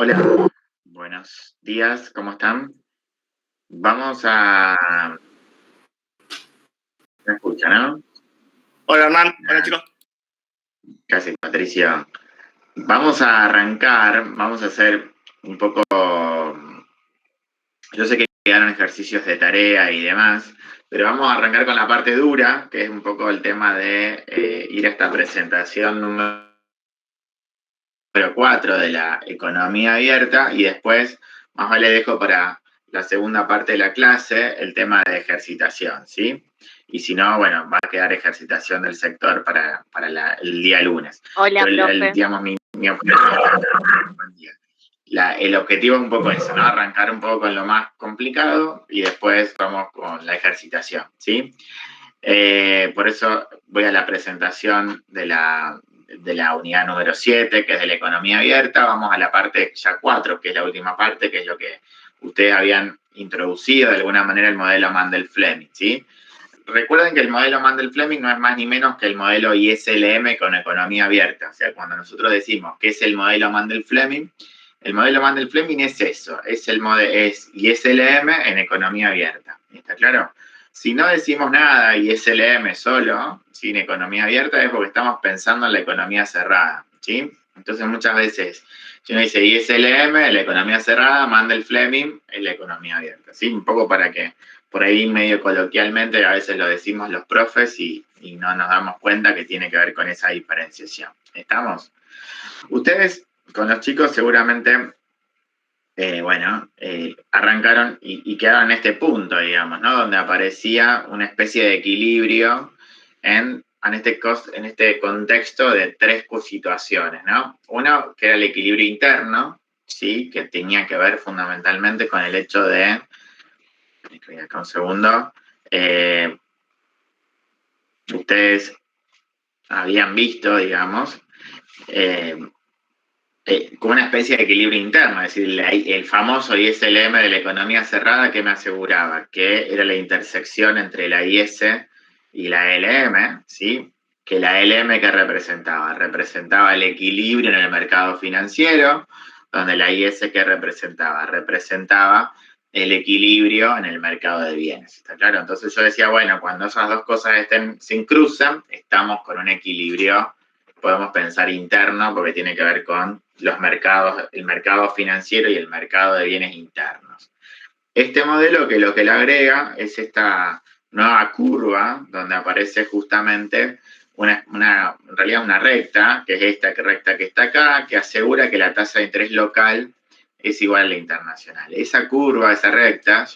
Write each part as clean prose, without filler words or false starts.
Hola, buenos días, ¿cómo están? Vamos a... ¿Me escuchan, no? Hola Hernán, hola chicos. Casi, Patricia. Vamos a arrancar, vamos a hacer un poco... Yo sé que quedaron ejercicios de tarea y demás, pero vamos a arrancar con la parte dura, que es un poco el tema de ir a esta presentación número 4 de la economía abierta y después más vale dejo para la segunda parte de la clase el tema de ejercitación, ¿sí? Y si no, bueno, va a quedar ejercitación del sector para el día lunes. Hola, Pero profe. digamos, mi objetivo, el objetivo es un poco eso, ¿no? Arrancar un poco con lo más complicado y después vamos con la ejercitación, ¿sí? Por eso voy a la presentación de la unidad número 7, que es de la economía abierta. Vamos a la parte ya 4, que es la última parte, que es lo que ustedes habían introducido de alguna manera el modelo Mandel-Fleming, ¿sí? Recuerden que el modelo Mandel-Fleming no es más ni menos que el modelo ISLM con economía abierta. O sea, cuando nosotros decimos que es el modelo Mandel-Fleming, el modelo Mandel-Fleming es eso, es ISLM en economía abierta. ¿Está claro? Si no decimos nada ISLM solo, sin economía abierta, es porque estamos pensando en la economía cerrada, ¿sí? Entonces muchas veces, si uno dice ISLM, la economía cerrada, Mandel-Fleming es la economía abierta, ¿sí? Un poco para que por ahí medio coloquialmente a veces lo decimos los profes y no nos damos cuenta que tiene que ver con esa diferenciación. ¿Estamos? Ustedes con los chicos seguramente, arrancaron y quedaron en este punto, digamos, ¿no? Donde aparecía una especie de equilibrio en este contexto de tres situaciones, ¿no? Uno que era el equilibrio interno, ¿sí? Que tenía que ver fundamentalmente con el hecho de acá un segundo. Ustedes habían visto, digamos, como una especie de equilibrio interno, es decir, el famoso ISLM de la economía cerrada que me aseguraba que era la intersección entre la IS y la LM, ¿sí? Que la LM que representaba el equilibrio en el mercado financiero, donde la IS que representaba el equilibrio en el mercado de bienes, ¿está claro? Entonces yo decía, bueno, cuando esas dos cosas se cruzan, estamos con un equilibrio, podemos pensar interno, porque tiene que ver con los mercados, el mercado financiero y el mercado de bienes internos. Este modelo que lo que le agrega es esta nueva curva, donde aparece justamente en realidad una recta, que es esta recta que está acá, que asegura que la tasa de interés local es igual a la internacional. Esa curva, esa recta,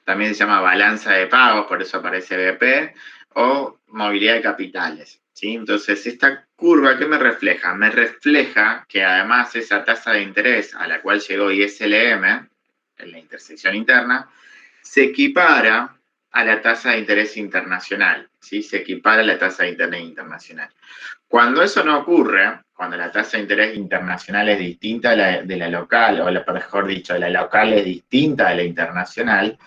también se llama balanza de pagos, por eso aparece BP, o movilidad de capitales, ¿sí? Entonces, esta curva, ¿qué me refleja? Me refleja que además esa tasa de interés a la cual llegó ISLM, en la intersección interna, se equipara a la tasa de interés internacional, ¿sí? Se equipara a la tasa de interés internacional. Cuando eso no ocurre, cuando la tasa de interés internacional es distinta de la local, o mejor dicho, la local es distinta de la internacional,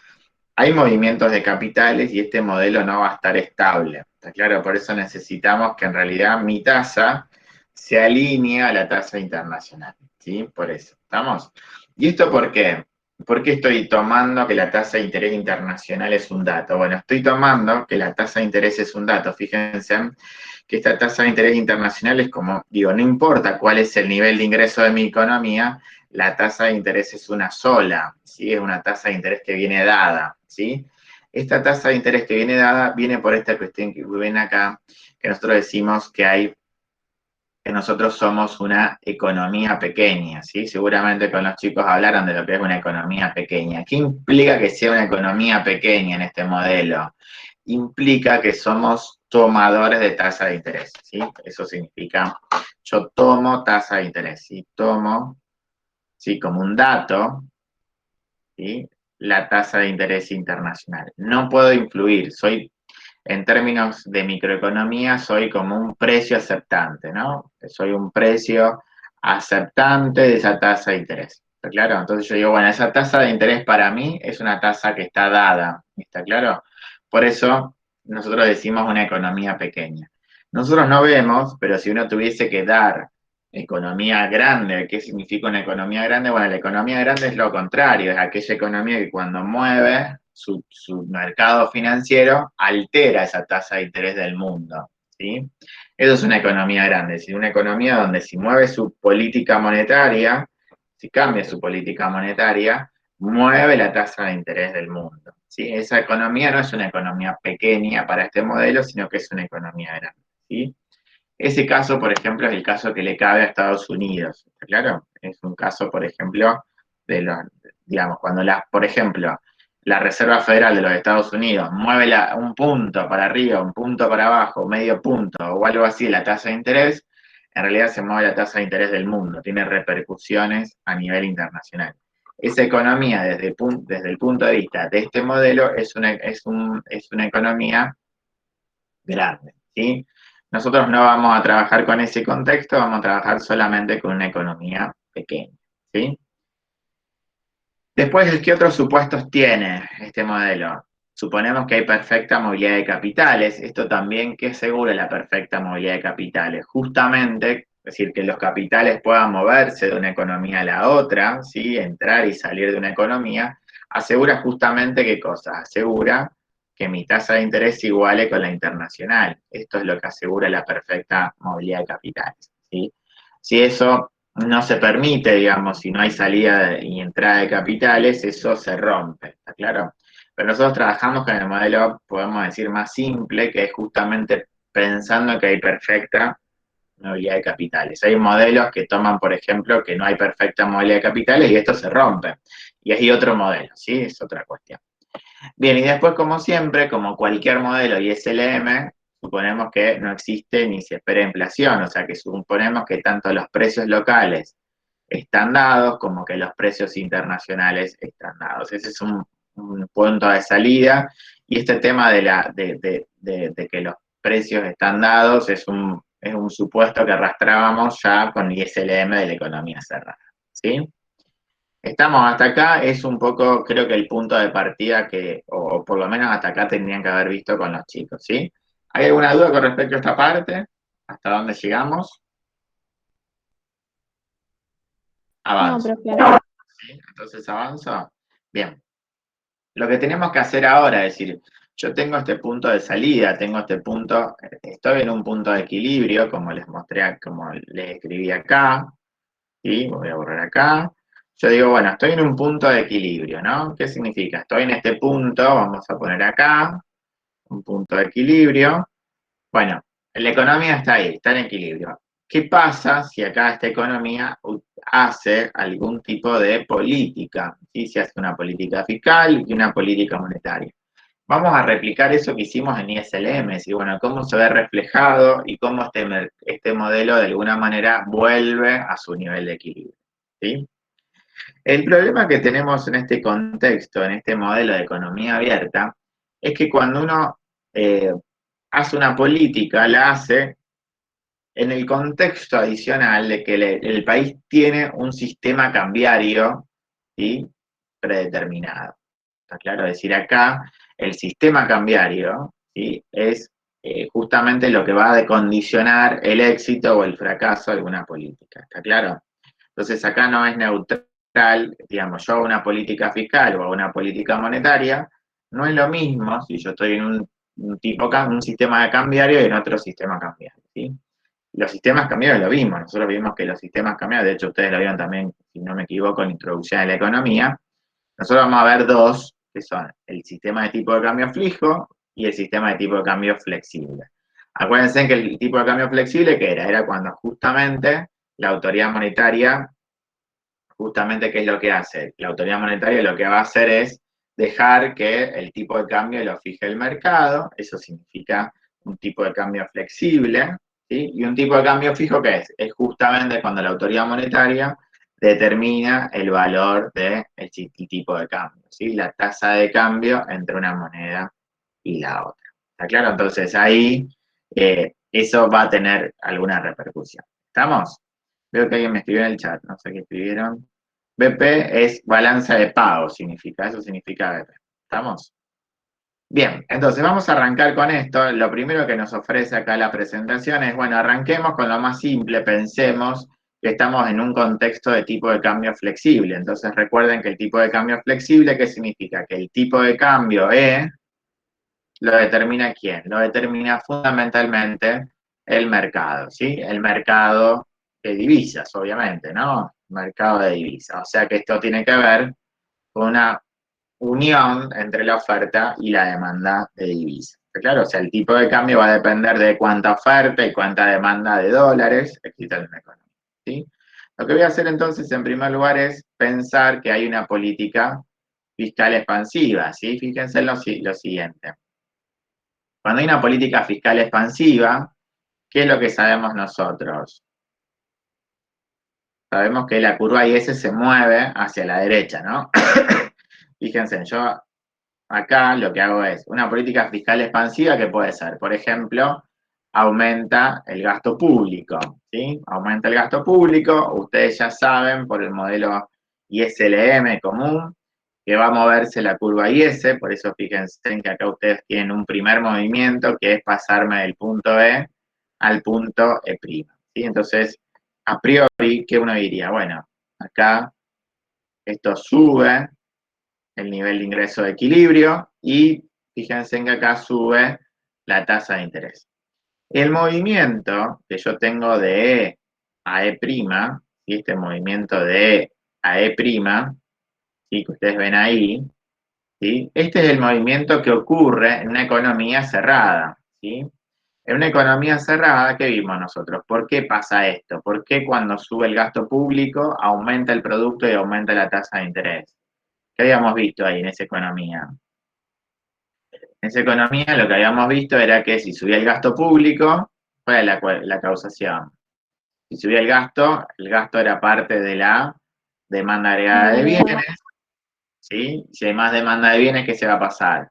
hay movimientos de capitales y este modelo no va a estar estable. ¿Está claro? Por eso necesitamos que en realidad mi tasa se alinee a la tasa internacional. ¿Sí? Por eso. ¿Estamos? ¿Y esto por qué? ¿Por qué estoy tomando que la tasa de interés internacional es un dato? Bueno, estoy tomando que la tasa de interés es un dato. Fíjense que esta tasa de interés internacional es como, digo, no importa cuál es el nivel de ingreso de mi economía, la tasa de interés es una sola, ¿sí? Es una tasa de interés que viene dada, ¿sí? Esta tasa de interés que viene dada viene por esta cuestión que ven acá, que nosotros decimos que nosotros somos una economía pequeña, ¿sí? Seguramente con los chicos hablaron de lo que es una economía pequeña. ¿Qué implica que sea una economía pequeña en este modelo? Implica que somos tomadores de tasa de interés, ¿sí? Eso significa, yo tomo tasa de interés, y tomo, ¿sí? Como un dato, ¿sí? La tasa de interés internacional. No puedo influir, en términos de microeconomía, soy como un precio aceptante, ¿no? Soy un precio aceptante de esa tasa de interés. ¿Está claro? Entonces yo digo, bueno, esa tasa de interés para mí es una tasa que está dada. ¿Está claro? Por eso nosotros decimos una economía pequeña. Nosotros no vemos, pero si uno tuviese que dar economía grande. ¿Qué significa una economía grande? Bueno, la economía grande es lo contrario, es aquella economía que cuando mueve su mercado financiero altera esa tasa de interés del mundo, ¿sí? Eso es una economía grande, es decir, una economía donde si mueve su política monetaria, si cambia su política monetaria, mueve la tasa de interés del mundo, ¿sí? Esa economía no es una economía pequeña para este modelo, sino que es una economía grande, ¿sí? Ese caso, por ejemplo, es el caso que le cabe a Estados Unidos, ¿está claro? Es un caso, por ejemplo, de los, digamos, cuando por ejemplo, la Reserva Federal de los Estados Unidos mueve un punto para arriba, un punto para abajo, medio punto o algo así la tasa de interés, en realidad se mueve la tasa de interés del mundo, tiene repercusiones a nivel internacional. Esa economía, desde el punto de vista de este modelo, es una economía grande, ¿sí? Nosotros no vamos a trabajar con ese contexto, vamos a trabajar solamente con una economía pequeña, ¿sí? Después, ¿qué otros supuestos tiene este modelo? Suponemos que hay perfecta movilidad de capitales. Esto también, ¿qué asegura la perfecta movilidad de capitales? Justamente, es decir, que los capitales puedan moverse de una economía a la otra, ¿sí? Entrar y salir de una economía, asegura justamente qué cosa? Asegura que mi tasa de interés iguale con la internacional. Esto es lo que asegura la perfecta movilidad de capitales, ¿sí? Si eso no se permite, digamos, si no hay salida y entrada de capitales, eso se rompe, ¿está claro? Pero nosotros trabajamos con el modelo, podemos decir, más simple, que es justamente pensando que hay perfecta movilidad de capitales. Hay modelos que toman, por ejemplo, que no hay perfecta movilidad de capitales y esto se rompe. Y hay otro modelo, ¿sí? Es otra cuestión. Bien, y después, como siempre, como cualquier modelo ISLM, suponemos que no existe ni se espera inflación, o sea que suponemos que tanto los precios locales están dados como que los precios internacionales están dados. Ese es un punto de salida y este tema de que los precios están dados es un supuesto que arrastrábamos ya con ISLM de la economía cerrada, ¿sí? Estamos hasta acá, es un poco, creo que el punto de partida o por lo menos hasta acá tendrían que haber visto con los chicos, ¿sí? ¿Hay alguna duda con respecto a esta parte? ¿Hasta dónde llegamos? No, Avanzo. profe. ¿Sí? Entonces avanzo. Bien. Lo que tenemos que hacer ahora es decir, yo tengo este punto de salida, tengo este punto, estoy en un punto de equilibrio, como les mostré, como les escribí acá, ¿sí? Voy a borrar acá. Yo digo, bueno, estoy en un punto de equilibrio, ¿no? ¿Qué significa? Estoy en este punto, vamos a poner acá, un punto de equilibrio. Bueno, la economía está ahí, está en equilibrio. ¿Qué pasa si acá esta economía hace algún tipo de política? ¿Sí? Si hace una política fiscal y una política monetaria. Vamos a replicar eso que hicimos en ISLM, y bueno, cómo se ve reflejado y cómo este modelo de alguna manera vuelve a su nivel de equilibrio, ¿sí? El problema que tenemos en este contexto, en este modelo de economía abierta, es que cuando uno eh, hace una política, la hace en el contexto adicional de que el país tiene un sistema cambiario, ¿sí? Predeterminado. ¿Está claro? Es decir, acá el sistema cambiario, ¿sí? Es justamente lo que va a condicionar el éxito o el fracaso de alguna política. ¿Está claro? Entonces acá no es neutral, digamos, yo hago una política fiscal o hago una política monetaria, no es lo mismo si yo estoy en un sistema de cambiario y en otro sistema cambiario, ¿sí? Los sistemas cambiarios lo vimos, nosotros vimos que los sistemas cambiarios, de hecho ustedes lo vieron también, si no me equivoco, en la introducción a la economía, nosotros vamos a ver dos, que son el sistema de tipo de cambio fijo y el sistema de tipo de cambio flexible. Acuérdense que el tipo de cambio flexible, ¿qué era? Era cuando justamente la autoridad monetaria, justamente, ¿qué es lo que hace? La autoridad monetaria lo que va a hacer es dejar que el tipo de cambio lo fije el mercado, eso significa un tipo de cambio flexible, ¿sí? Y un tipo de cambio fijo, ¿qué es? Es justamente cuando la autoridad monetaria determina el valor del tipo de cambio, ¿sí? La tasa de cambio entre una moneda y la otra. ¿Está claro? Entonces ahí eso va a tener alguna repercusión. ¿Estamos? Veo que alguien me escribió en el chat, no sé qué escribieron. BP es balanza de pago, eso significa BP. ¿Estamos? Bien, entonces vamos a arrancar con esto. Lo primero que nos ofrece acá la presentación es, bueno, arranquemos con lo más simple, pensemos que estamos en un contexto de tipo de cambio flexible. Entonces recuerden que el tipo de cambio flexible, ¿qué significa? Que el tipo de cambio E lo determina ¿quién? Lo determina fundamentalmente el mercado, ¿sí? El mercado de divisas, obviamente, ¿no? Mercado de divisas. O sea que esto tiene que ver con una unión entre la oferta y la demanda de divisas. Claro, o sea, el tipo de cambio va a depender de cuánta oferta y cuánta demanda de dólares existe en la economía, ¿sí? Lo que voy a hacer entonces, en primer lugar, es pensar que hay una política fiscal expansiva, ¿sí? Fíjense en lo siguiente. Cuando hay una política fiscal expansiva, ¿qué es lo que sabemos nosotros? Sabemos que la curva IS se mueve hacia la derecha, ¿no? Fíjense, yo acá lo que hago es una política fiscal expansiva que puede ser, por ejemplo, aumenta el gasto público, ¿sí? Aumenta el gasto público, ustedes ya saben por el modelo ISLM común que va a moverse la curva IS, por eso fíjense en que acá ustedes tienen un primer movimiento que es pasarme del punto E al punto E', ¿sí? Entonces, a priori, ¿qué uno diría? Bueno, acá esto sube el nivel de ingreso de equilibrio y fíjense en que acá sube la tasa de interés. El movimiento que yo tengo de E a E', ¿sí? Este movimiento de E a E', ¿sí? Que ustedes ven ahí, ¿sí? Este es el movimiento que ocurre en una economía cerrada, ¿sí? En una economía cerrada, ¿qué vimos nosotros? ¿Por qué pasa esto? ¿Por qué cuando sube el gasto público aumenta el producto y aumenta la tasa de interés? ¿Qué habíamos visto ahí en esa economía? En esa economía lo que habíamos visto era que si subía el gasto público, fue la causación. Si subía el gasto era parte de la demanda agregada de bienes, ¿sí? Si hay más demanda de bienes, ¿qué se va a pasar?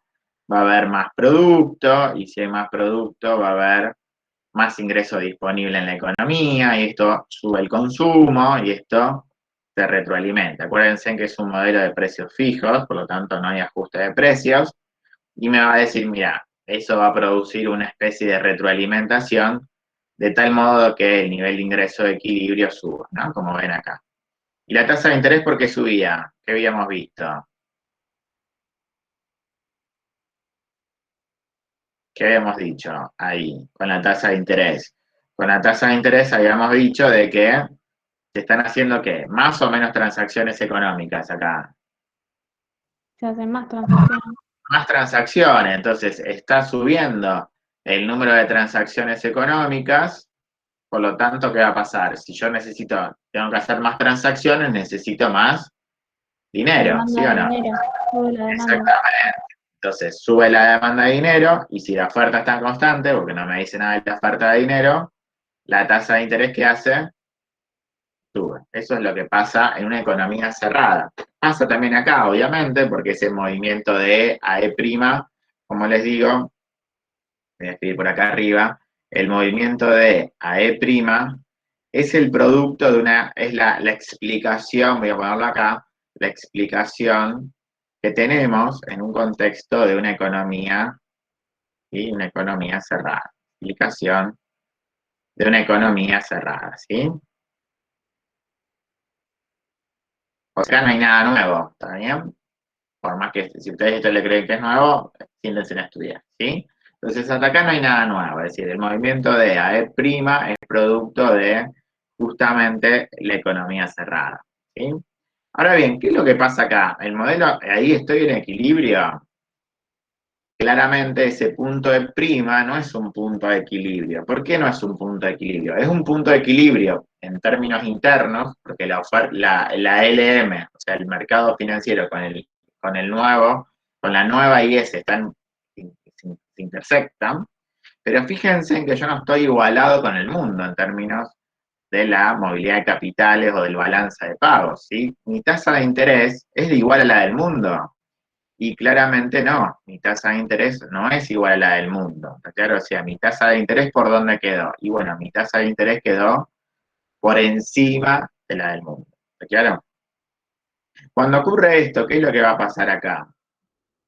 Va a haber más producto, y si hay más producto, va a haber más ingreso disponible en la economía, y esto sube el consumo, y esto se retroalimenta. Acuérdense que es un modelo de precios fijos, por lo tanto no hay ajuste de precios, y me va a decir, mira, eso va a producir una especie de retroalimentación, de tal modo que el nivel de ingreso de equilibrio suba, ¿no? Como ven acá. ¿Y la tasa de interés por qué subía? ¿Qué habíamos visto? ¿Qué habíamos dicho ahí con la tasa de interés? Con la tasa de interés habíamos dicho de que se están haciendo, ¿qué? Más o menos transacciones económicas acá. Se hacen más transacciones. Más transacciones, entonces está subiendo el número de transacciones económicas, por lo tanto, ¿qué va a pasar? Si yo tengo que hacer más transacciones, necesito más dinero, ¿sí o no? Dinero, sube la demanda. Exactamente. Entonces, sube la demanda de dinero y si la oferta está constante, porque no me dice nada de la oferta de dinero, la tasa de interés que hace sube. Eso es lo que pasa en una economía cerrada. Pasa también acá, obviamente, porque ese movimiento de E a E', como les digo, voy a escribir por acá arriba, el movimiento de E a E' es el producto de es la explicación, voy a ponerlo acá, la explicación que tenemos en un contexto de una economía y una economía cerrada. Explicación de una economía cerrada, ¿sí? O sea, no hay nada nuevo, ¿está bien? Por más que si ustedes esto le creen que es nuevo, siéntense a estudiar, ¿sí? Entonces, hasta acá no hay nada nuevo, es decir, el movimiento de AE' es producto de justamente la economía cerrada, ¿sí? Ahora bien, ¿qué es lo que pasa acá? El modelo, ahí estoy en equilibrio. Claramente ese punto de prima no es un punto de equilibrio. ¿Por qué no es un punto de equilibrio? Es un punto de equilibrio en términos internos, porque la LM, o sea, el mercado financiero con la nueva IS se intersectan, pero fíjense en que yo no estoy igualado con el mundo en términos de la movilidad de capitales o del balance de pagos, ¿sí? Mi tasa de interés es igual a la del mundo. Y claramente no, mi tasa de interés no es igual a la del mundo. ¿Está claro? O sea, mi tasa de interés, ¿por dónde quedó? Y bueno, mi tasa de interés quedó por encima de la del mundo. ¿Está claro? Cuando ocurre esto, ¿qué es lo que va a pasar acá?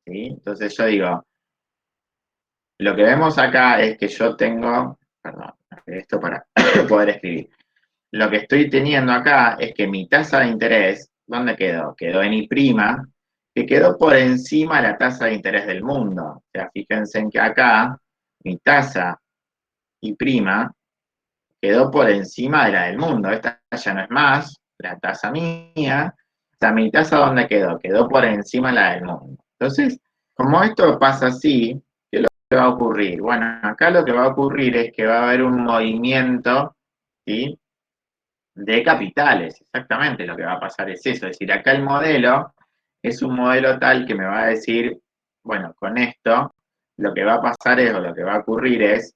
¿Sí? Entonces yo digo, lo que vemos acá es que yo tengo, perdón, esto para poder escribir. lo que estoy teniendo acá es que mi tasa de interés, ¿dónde quedó? Quedó en I', que quedó por encima de la tasa de interés del mundo. O sea, fíjense en que acá mi tasa I' quedó por encima de la del mundo. Esta ya no es más la tasa mía. O sea, mi tasa ¿dónde quedó? Quedó por encima de la del mundo. Entonces, como esto pasa así, ¿qué es lo que va a ocurrir? Bueno, acá lo que va a ocurrir es que va a haber un movimiento, ¿sí?, de capitales. Exactamente lo que va a pasar es eso. Es decir, acá el modelo es un modelo tal que me va a decir, bueno, con esto, lo que va a pasar es, o lo que va a ocurrir es,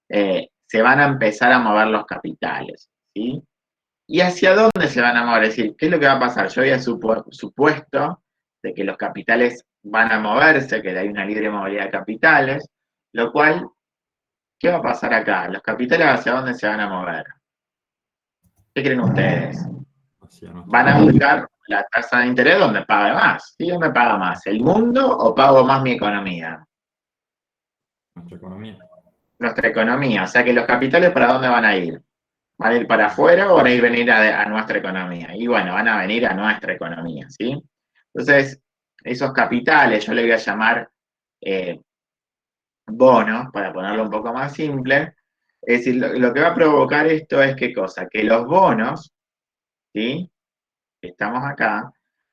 se van a empezar a mover los capitales, ¿sí? ¿Y hacia dónde se van a mover? Es decir, ¿qué es lo que va a pasar? Yo había supuesto de que los capitales van a moverse, que hay una libre movilidad de capitales, lo cual, ¿qué va a pasar acá? ¿Los capitales hacia dónde se van a mover? ¿Qué creen ustedes? Van a buscar la tasa de interés donde pague más. ¿Sí? ¿Dónde paga más? ¿El mundo o pago más mi economía? Nuestra economía. Nuestra economía. O sea que los capitales, ¿para dónde van a ir? ¿Van a ir para afuera o van a ir venir a nuestra economía? Y bueno, van a venir a nuestra economía, ¿sí? Entonces, esos capitales, yo le voy a llamar bonos, para ponerlo un poco más simple. Es decir, lo que va a provocar esto es ¿qué cosa? Que los bonos, ¿sí?, que estamos acá,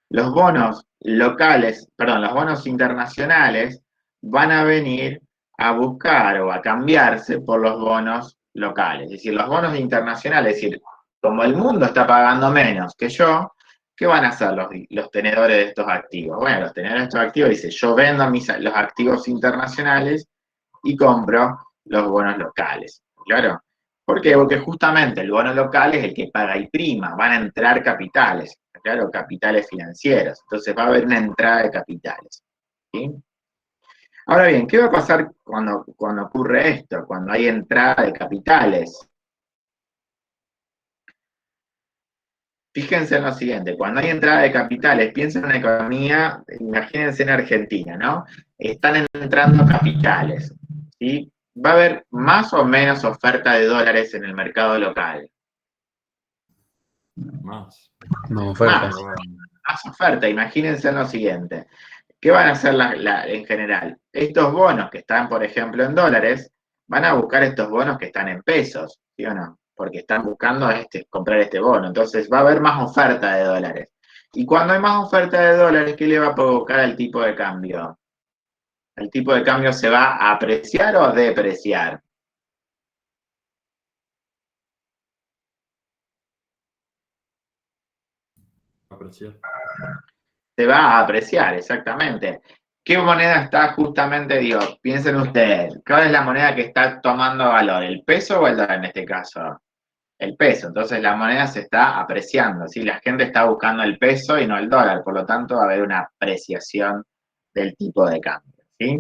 los bonos locales, perdón, los bonos internacionales van a venir a buscar o a cambiarse por los bonos locales. Es decir, los bonos internacionales, es decir, como el mundo está pagando menos que yo, ¿qué van a hacer los tenedores de estos activos? Bueno, los tenedores de estos activos dicen, yo vendo los activos internacionales y compro los bonos locales. ¿Claro? ¿Por qué? Porque justamente el bono local es el que paga y prima, van a entrar capitales, claro, capitales financieros. Entonces va a haber una entrada de capitales. ¿Sí? Ahora bien, ¿qué va a pasar cuando ocurre esto? Cuando hay entrada de capitales. Fíjense en lo siguiente, cuando hay entrada de capitales, piensen en una economía, imagínense en Argentina, ¿no? Están entrando capitales, ¿sí? Va a haber más o menos oferta de dólares en el mercado local. Más. No, oferta. Más oferta, imagínense en lo siguiente. ¿Qué van a hacer en general? Estos bonos que están, por ejemplo, en dólares, van a buscar estos bonos que están en pesos, ¿sí o no? Porque están buscando comprar este bono. Entonces va a haber más oferta de dólares. Y cuando hay más oferta de dólares, ¿qué le va a provocar al tipo de cambio? ¿El tipo de cambio se va a apreciar o a depreciar? Apreciar. Se va a apreciar, exactamente. ¿Qué moneda está justamente, digo, piensen ustedes, cuál es la moneda que está tomando valor, el peso o el dólar en este caso? El peso, entonces la moneda se está apreciando, ¿sí? La gente está buscando el peso y no el dólar, por lo tanto va a haber una apreciación del tipo de cambio, ¿sí?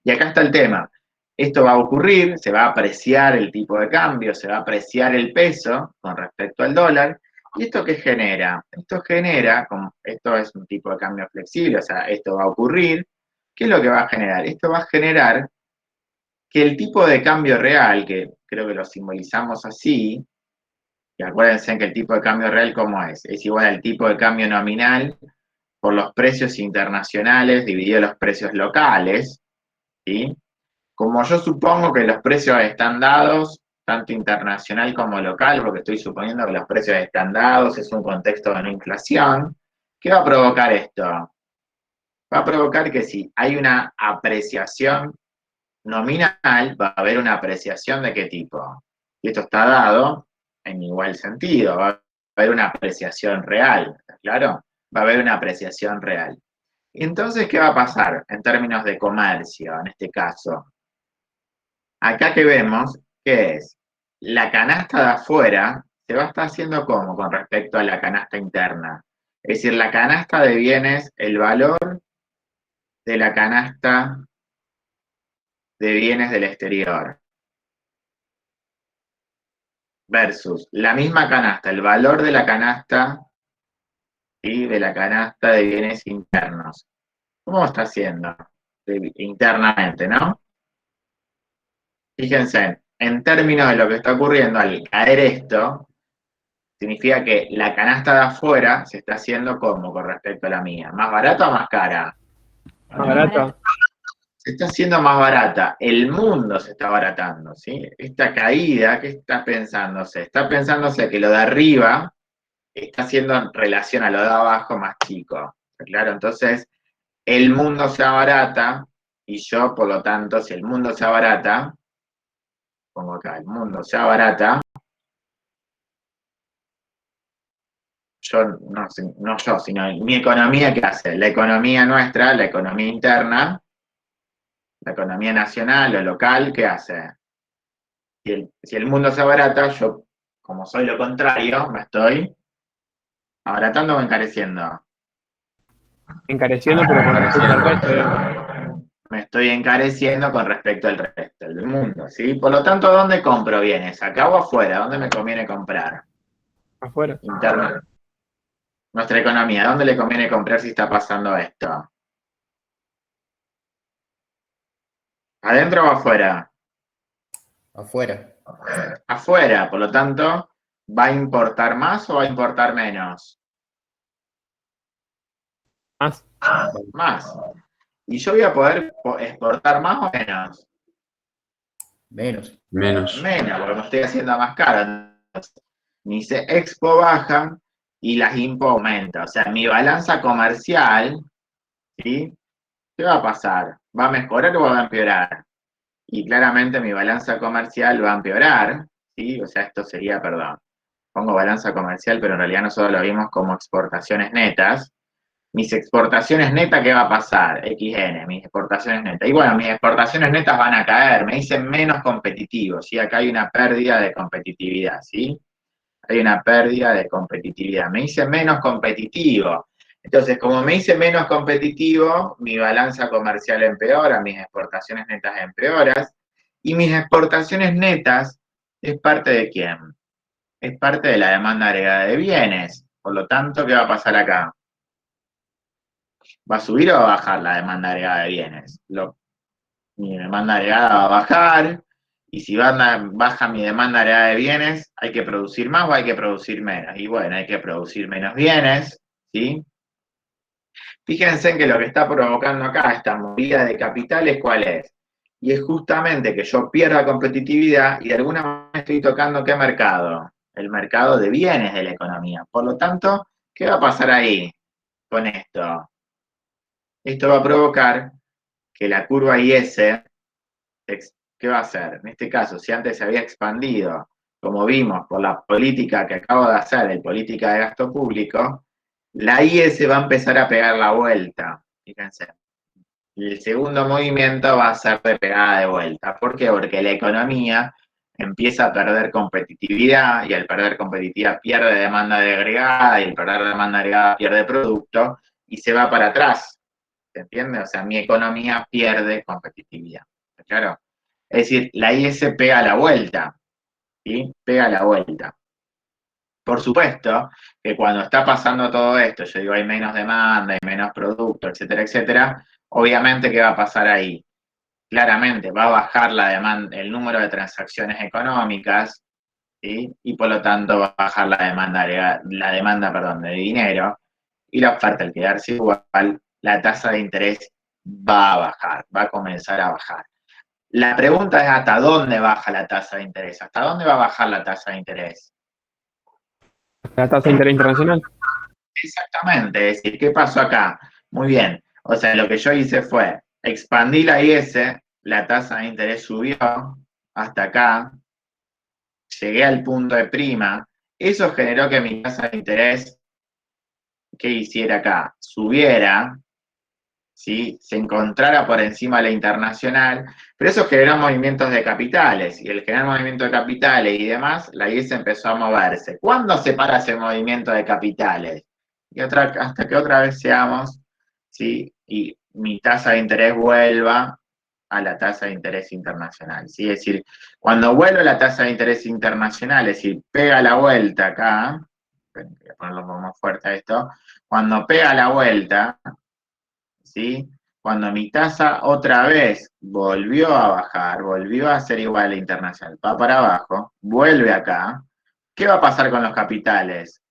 Y acá está el tema, esto va a ocurrir, se va a apreciar el tipo de cambio, se va a apreciar el peso con respecto al dólar, ¿y esto qué genera? Esto genera, como esto es un tipo de cambio flexible, o sea, esto va a ocurrir, ¿qué es lo que va a generar? Esto va a generar que el tipo de cambio real, que creo que lo simbolizamos así, y acuérdense que el tipo de cambio real, ¿cómo es? Es igual al tipo de cambio nominal por los precios internacionales dividido los precios locales, ¿sí? Como yo supongo que los precios están dados, tanto internacional como local, porque estoy suponiendo que los precios están dados, es un contexto de no inflación, ¿qué va a provocar esto? Va a provocar que si hay una apreciación nominal, va a haber una apreciación de qué tipo. Y esto está dado en igual sentido, va a haber una apreciación real, ¿está claro? Va a haber una apreciación real. Entonces, ¿qué va a pasar en términos de comercio, en este caso? Acá que vemos, ¿qué es? La canasta de afuera se va a estar haciendo como con respecto a la canasta interna. Es decir, la canasta de bienes, el valor de la canasta de bienes del exterior versus la misma canasta, el valor de la canasta y de la canasta de bienes internos. ¿Cómo está haciendo? Internamente, ¿no? Fíjense, en términos de lo que está ocurriendo al caer esto, significa que la canasta de afuera se está haciendo como con respecto a la mía. ¿Más barata o más cara? Más barata. Se está haciendo más barata. El mundo se está abaratando, ¿sí? Esta caída, ¿qué está pensándose? Está pensándose que lo de arriba está haciendo en relación a lo de abajo más chico. Claro, entonces el mundo se abarata y yo, por lo tanto, si el mundo se abarata, pongo acá, el mundo se abarata, yo, no yo, sino mi economía, ¿qué hace? La economía nuestra, la economía interna, la economía nacional o local, ¿qué hace? Si el mundo se abarata, yo, como soy lo contrario, me estoy abaratando o encareciendo. Encareciendo, pero con respecto al resto, digamos. Me estoy encareciendo con respecto al resto del mundo, ¿sí? Por lo tanto, ¿dónde compro bienes? ¿Acá o afuera? ¿Dónde me conviene comprar? Afuera. Interno. Nuestra economía, ¿dónde le conviene comprar si está pasando esto? ¿Adentro o afuera? Afuera. Afuera, por lo tanto, ¿va a importar más o va a importar menos? Más. Más. ¿Y yo voy a poder exportar más o menos? Menos. Menos. Menos, porque me estoy haciendo más caro. Entonces, mis expo bajan y las impo aumentan. O sea, mi balanza comercial, ¿sí? ¿Qué va a pasar? ¿Va a mejorar o va a empeorar? Y claramente mi balanza comercial va a empeorar, ¿sí? O sea, esto sería, perdón, pongo balanza comercial, pero en realidad nosotros lo vimos como exportaciones netas. Mis exportaciones netas, ¿qué va a pasar? XN, mis exportaciones netas. Y bueno, mis exportaciones netas van a caer, me dicen menos competitivos, ¿sí? Acá hay una pérdida de competitividad, ¿sí? Hay una pérdida de competitividad. Me hice menos competitivo. Entonces, como me hice menos competitivo, mi balanza comercial empeora, mis exportaciones netas empeoran. Y mis exportaciones netas es parte de quién? Es parte de la demanda agregada de bienes. Por lo tanto, ¿qué va a pasar acá? ¿Va a subir o va a bajar la demanda agregada de bienes? Mi demanda agregada va a bajar, y si baja mi demanda agregada de bienes, ¿hay que producir más o hay que producir menos? Y bueno, hay que producir menos bienes, ¿sí? Fíjense en que lo que está provocando acá esta movida de capitales, ¿cuál es? Y es justamente que yo pierda competitividad y de alguna manera estoy tocando ¿qué mercado? El mercado de bienes de la economía. Por lo tanto, ¿qué va a pasar ahí con esto? Esto va a provocar que la curva IS, ¿qué va a hacer? En este caso, si antes se había expandido, como vimos, por la política que acabo de hacer, de política de gasto público, la IS va a empezar a pegar la vuelta. Fíjense. El segundo movimiento va a ser de pegada de vuelta. ¿Por qué? Porque la economía empieza a perder competitividad y al perder competitividad pierde demanda agregada y al perder demanda agregada pierde producto y se va para atrás. ¿Se entiende? O sea, mi economía pierde competitividad. ¿Claro? Es decir, la IS pega la vuelta, ¿sí? Pega la vuelta. Por supuesto que cuando está pasando todo esto, yo digo, hay menos demanda, hay menos producto, etcétera, etcétera, obviamente, ¿qué va a pasar ahí? Claramente va a bajar la demanda, el número de transacciones económicas, ¿sí? Y por lo tanto va a bajar la demanda, perdón, de dinero, y la oferta al quedarse igual, la tasa de interés va a bajar, va a comenzar a bajar. La pregunta es ¿hasta dónde baja la tasa de interés? ¿Hasta dónde va a bajar la tasa de interés? La tasa de interés internacional. Exactamente, es decir, ¿qué pasó acá? Muy bien, o sea, lo que yo hice fue expandí la IS, la tasa de interés subió hasta acá, llegué al punto de prima, eso generó que mi tasa de interés, ¿qué hiciera acá? Subiera, ¿sí? Se encontrara por encima de la internacional, pero eso generó movimientos de capitales, y el generar movimiento de capitales y demás, la IS empezó a moverse. ¿Cuándo se para ese movimiento de capitales? Y hasta que otra vez seamos, ¿sí? Y mi tasa de interés vuelva a la tasa de interés internacional, ¿sí? Es decir, cuando vuelve a la tasa de interés internacional, es decir, pega la vuelta acá, voy a ponerlo más fuerte a esto, cuando pega la vuelta, ¿sí? Cuando mi tasa otra vez volvió a bajar, volvió a ser igual a la internacional, va para abajo, vuelve acá, ¿Qué va a pasar con los capitales?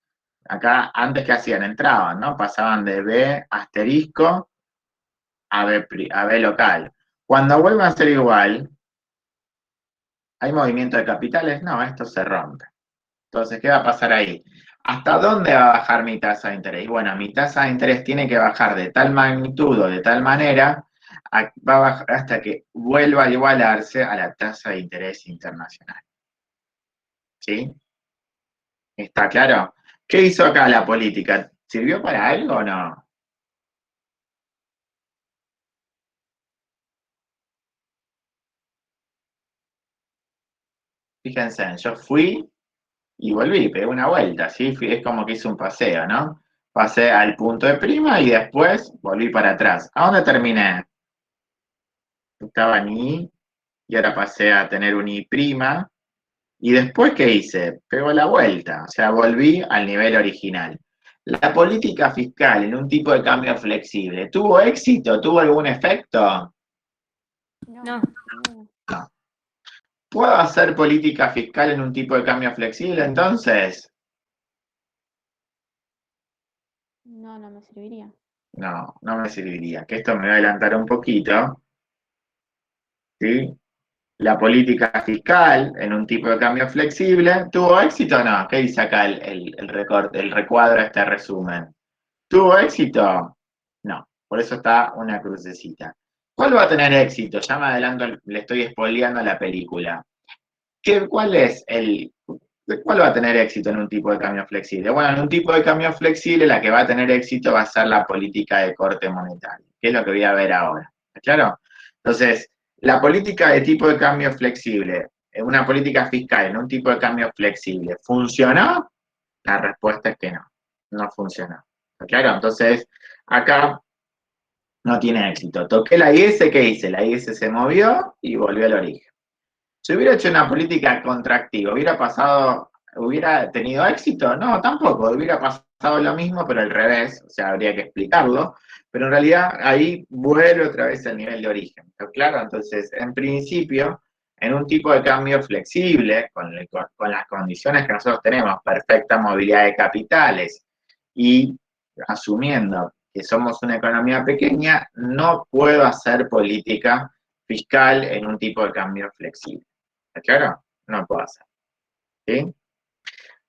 Acá, antes que hacían, entraban, ¿no? Pasaban de B asterisco a B local. Cuando vuelvan a ser igual, ¿hay movimiento de capitales? No, esto se rompe. Entonces, ¿qué va a pasar ahí? ¿Hasta dónde va a bajar mi tasa de interés? Bueno, mi tasa de interés tiene que bajar de tal magnitud o de tal manera, va a bajar hasta que vuelva a igualarse a la tasa de interés internacional. ¿Sí? ¿Está claro? ¿Qué hizo acá la política? ¿Sirvió para algo o no? Fíjense, yo fui y volví, pegué una vuelta, ¿sí? Es como que hice un paseo, ¿no? Pasé al punto de prima y después volví para atrás. ¿A dónde terminé? Estaba en I y ahora pasé a tener un I prima. ¿Y después qué hice? Pegó la vuelta, o sea, volví al nivel original. ¿La política fiscal en un tipo de cambio flexible tuvo éxito? ¿Tuvo algún efecto? No. No. ¿Puedo hacer política fiscal en un tipo de cambio flexible entonces? No, no me serviría. No, no me serviría. Que esto me va a adelantar un poquito, ¿sí? La política fiscal en un tipo de cambio flexible, ¿tuvo éxito o no? ¿Qué dice acá el recuadro, este resumen? ¿Tuvo éxito? No, por eso está una crucecita. ¿Cuál va a tener éxito? Ya me adelanto, le estoy spoileando la película. ¿Cuál va a tener éxito en un tipo de cambio flexible? Bueno, en un tipo de cambio flexible la que va a tener éxito va a ser la política de corte monetario, que es lo que voy a ver ahora. ¿Está claro? Entonces, la política de tipo de cambio flexible, una política fiscal en un tipo de cambio flexible, ¿funcionó? La respuesta es que no, no funcionó. ¿Está claro? Entonces, acá no tiene éxito. Toqué la IS, ¿qué hice? La IS se movió y volvió al origen. Si hubiera hecho una política contractiva, ¿hubiera tenido éxito? No, tampoco. Hubiera pasado lo mismo, pero al revés. O sea, habría que explicarlo. Pero en realidad ahí vuelve otra vez al nivel de origen. ¿Está claro? Entonces, en principio, en un tipo de cambio flexible, con las condiciones que nosotros tenemos, perfecta movilidad de capitales y asumiendo que somos una economía pequeña, no puedo hacer política fiscal en un tipo de cambio flexible. ¿Está claro? No puedo hacer. ¿Sí?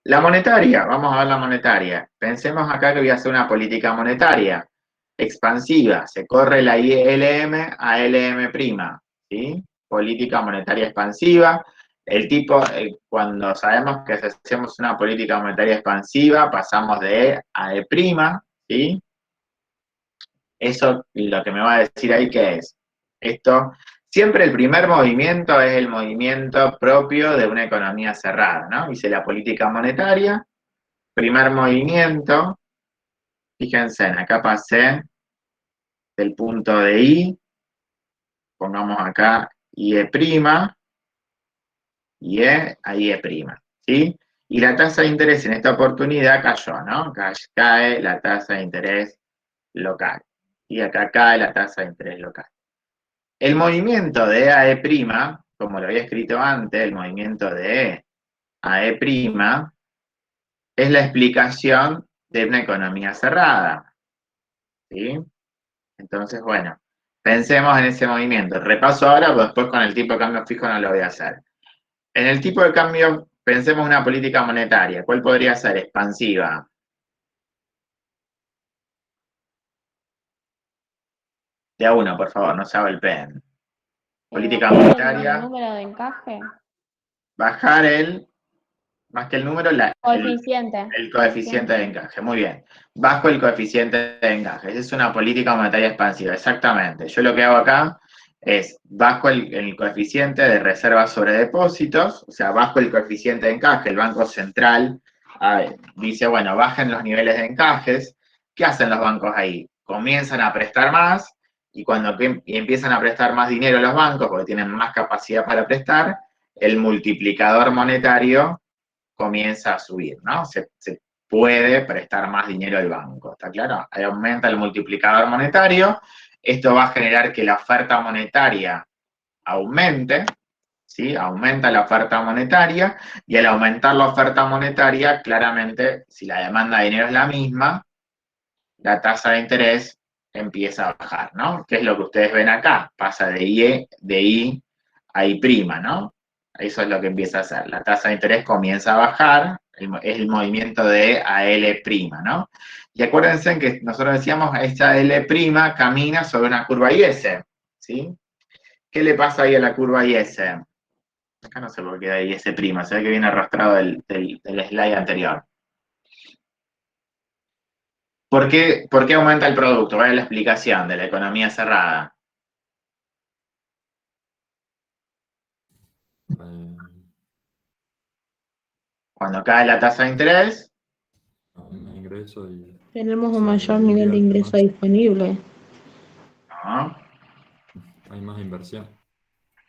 La monetaria, vamos a ver la monetaria. Pensemos acá que voy a hacer una política monetaria expansiva. Se corre la ILM a LM'. ¿Sí? Política monetaria expansiva. El tipo, cuando sabemos que hacemos una política monetaria expansiva, pasamos de E a E'. ¿Sí? Eso lo que me va a decir ahí que es. Esto, siempre el primer movimiento es el movimiento propio de una economía cerrada, ¿no? Hice la política monetaria, primer movimiento, fíjense, acá pasé del punto de I, pongamos acá IE', IE a IE', ¿sí? Y la tasa de interés en esta oportunidad cayó, ¿no? Cae la tasa de interés local. Y acá cae la tasa de interés local. El movimiento de E a E', como lo había escrito antes, el movimiento de E a E', es la explicación de una economía cerrada. ¿Sí? Entonces, bueno, pensemos en ese movimiento. Repaso ahora, pero después con el tipo de cambio fijo no lo voy a hacer. En el tipo de cambio, pensemos en una política monetaria. ¿Cuál podría ser? Expansiva. De a uno, por favor, no se golpeen. Política ¿Bajar monetaria, el número de encaje? bajar más que el número, Coeficiente. el coeficiente de encaje. Muy bien. Bajo el coeficiente de encaje. Esa es una política monetaria expansiva, exactamente. Yo lo que hago acá es bajo el coeficiente de reservas sobre depósitos, o sea, bajo el coeficiente de encaje. El Banco Central dice, bueno, bajen los niveles de encajes. ¿Qué hacen los bancos ahí? Comienzan a prestar más y cuando empiezan a prestar más dinero los bancos, porque tienen más capacidad para prestar, el multiplicador monetario comienza a subir, ¿no? Se puede prestar más dinero al banco, ¿está claro? Ahí aumenta el multiplicador monetario, esto va a generar que la oferta monetaria aumente, ¿sí? Aumenta la oferta monetaria y al aumentar la oferta monetaria, claramente, si la demanda de dinero es la misma, la tasa de interés empieza a bajar, ¿no? ¿Qué es lo que ustedes ven acá? Pasa de I a I', ¿no? Eso es lo que empieza a hacer. La tasa de interés comienza a bajar, es el movimiento de AL', ¿no? Y acuérdense que nosotros decíamos, esta L' camina sobre una curva IS, ¿sí? ¿Qué le pasa ahí a la curva IS? Acá no sé por qué hay IS', se ve que viene arrastrado del slide anterior. ¿Por qué aumenta el producto? ¿Cuál es la explicación de la economía cerrada? Cuando cae la tasa de interés, Ingreso y Tenemos un mayor nivel de ingreso disponible. ¿no? hay más inversión.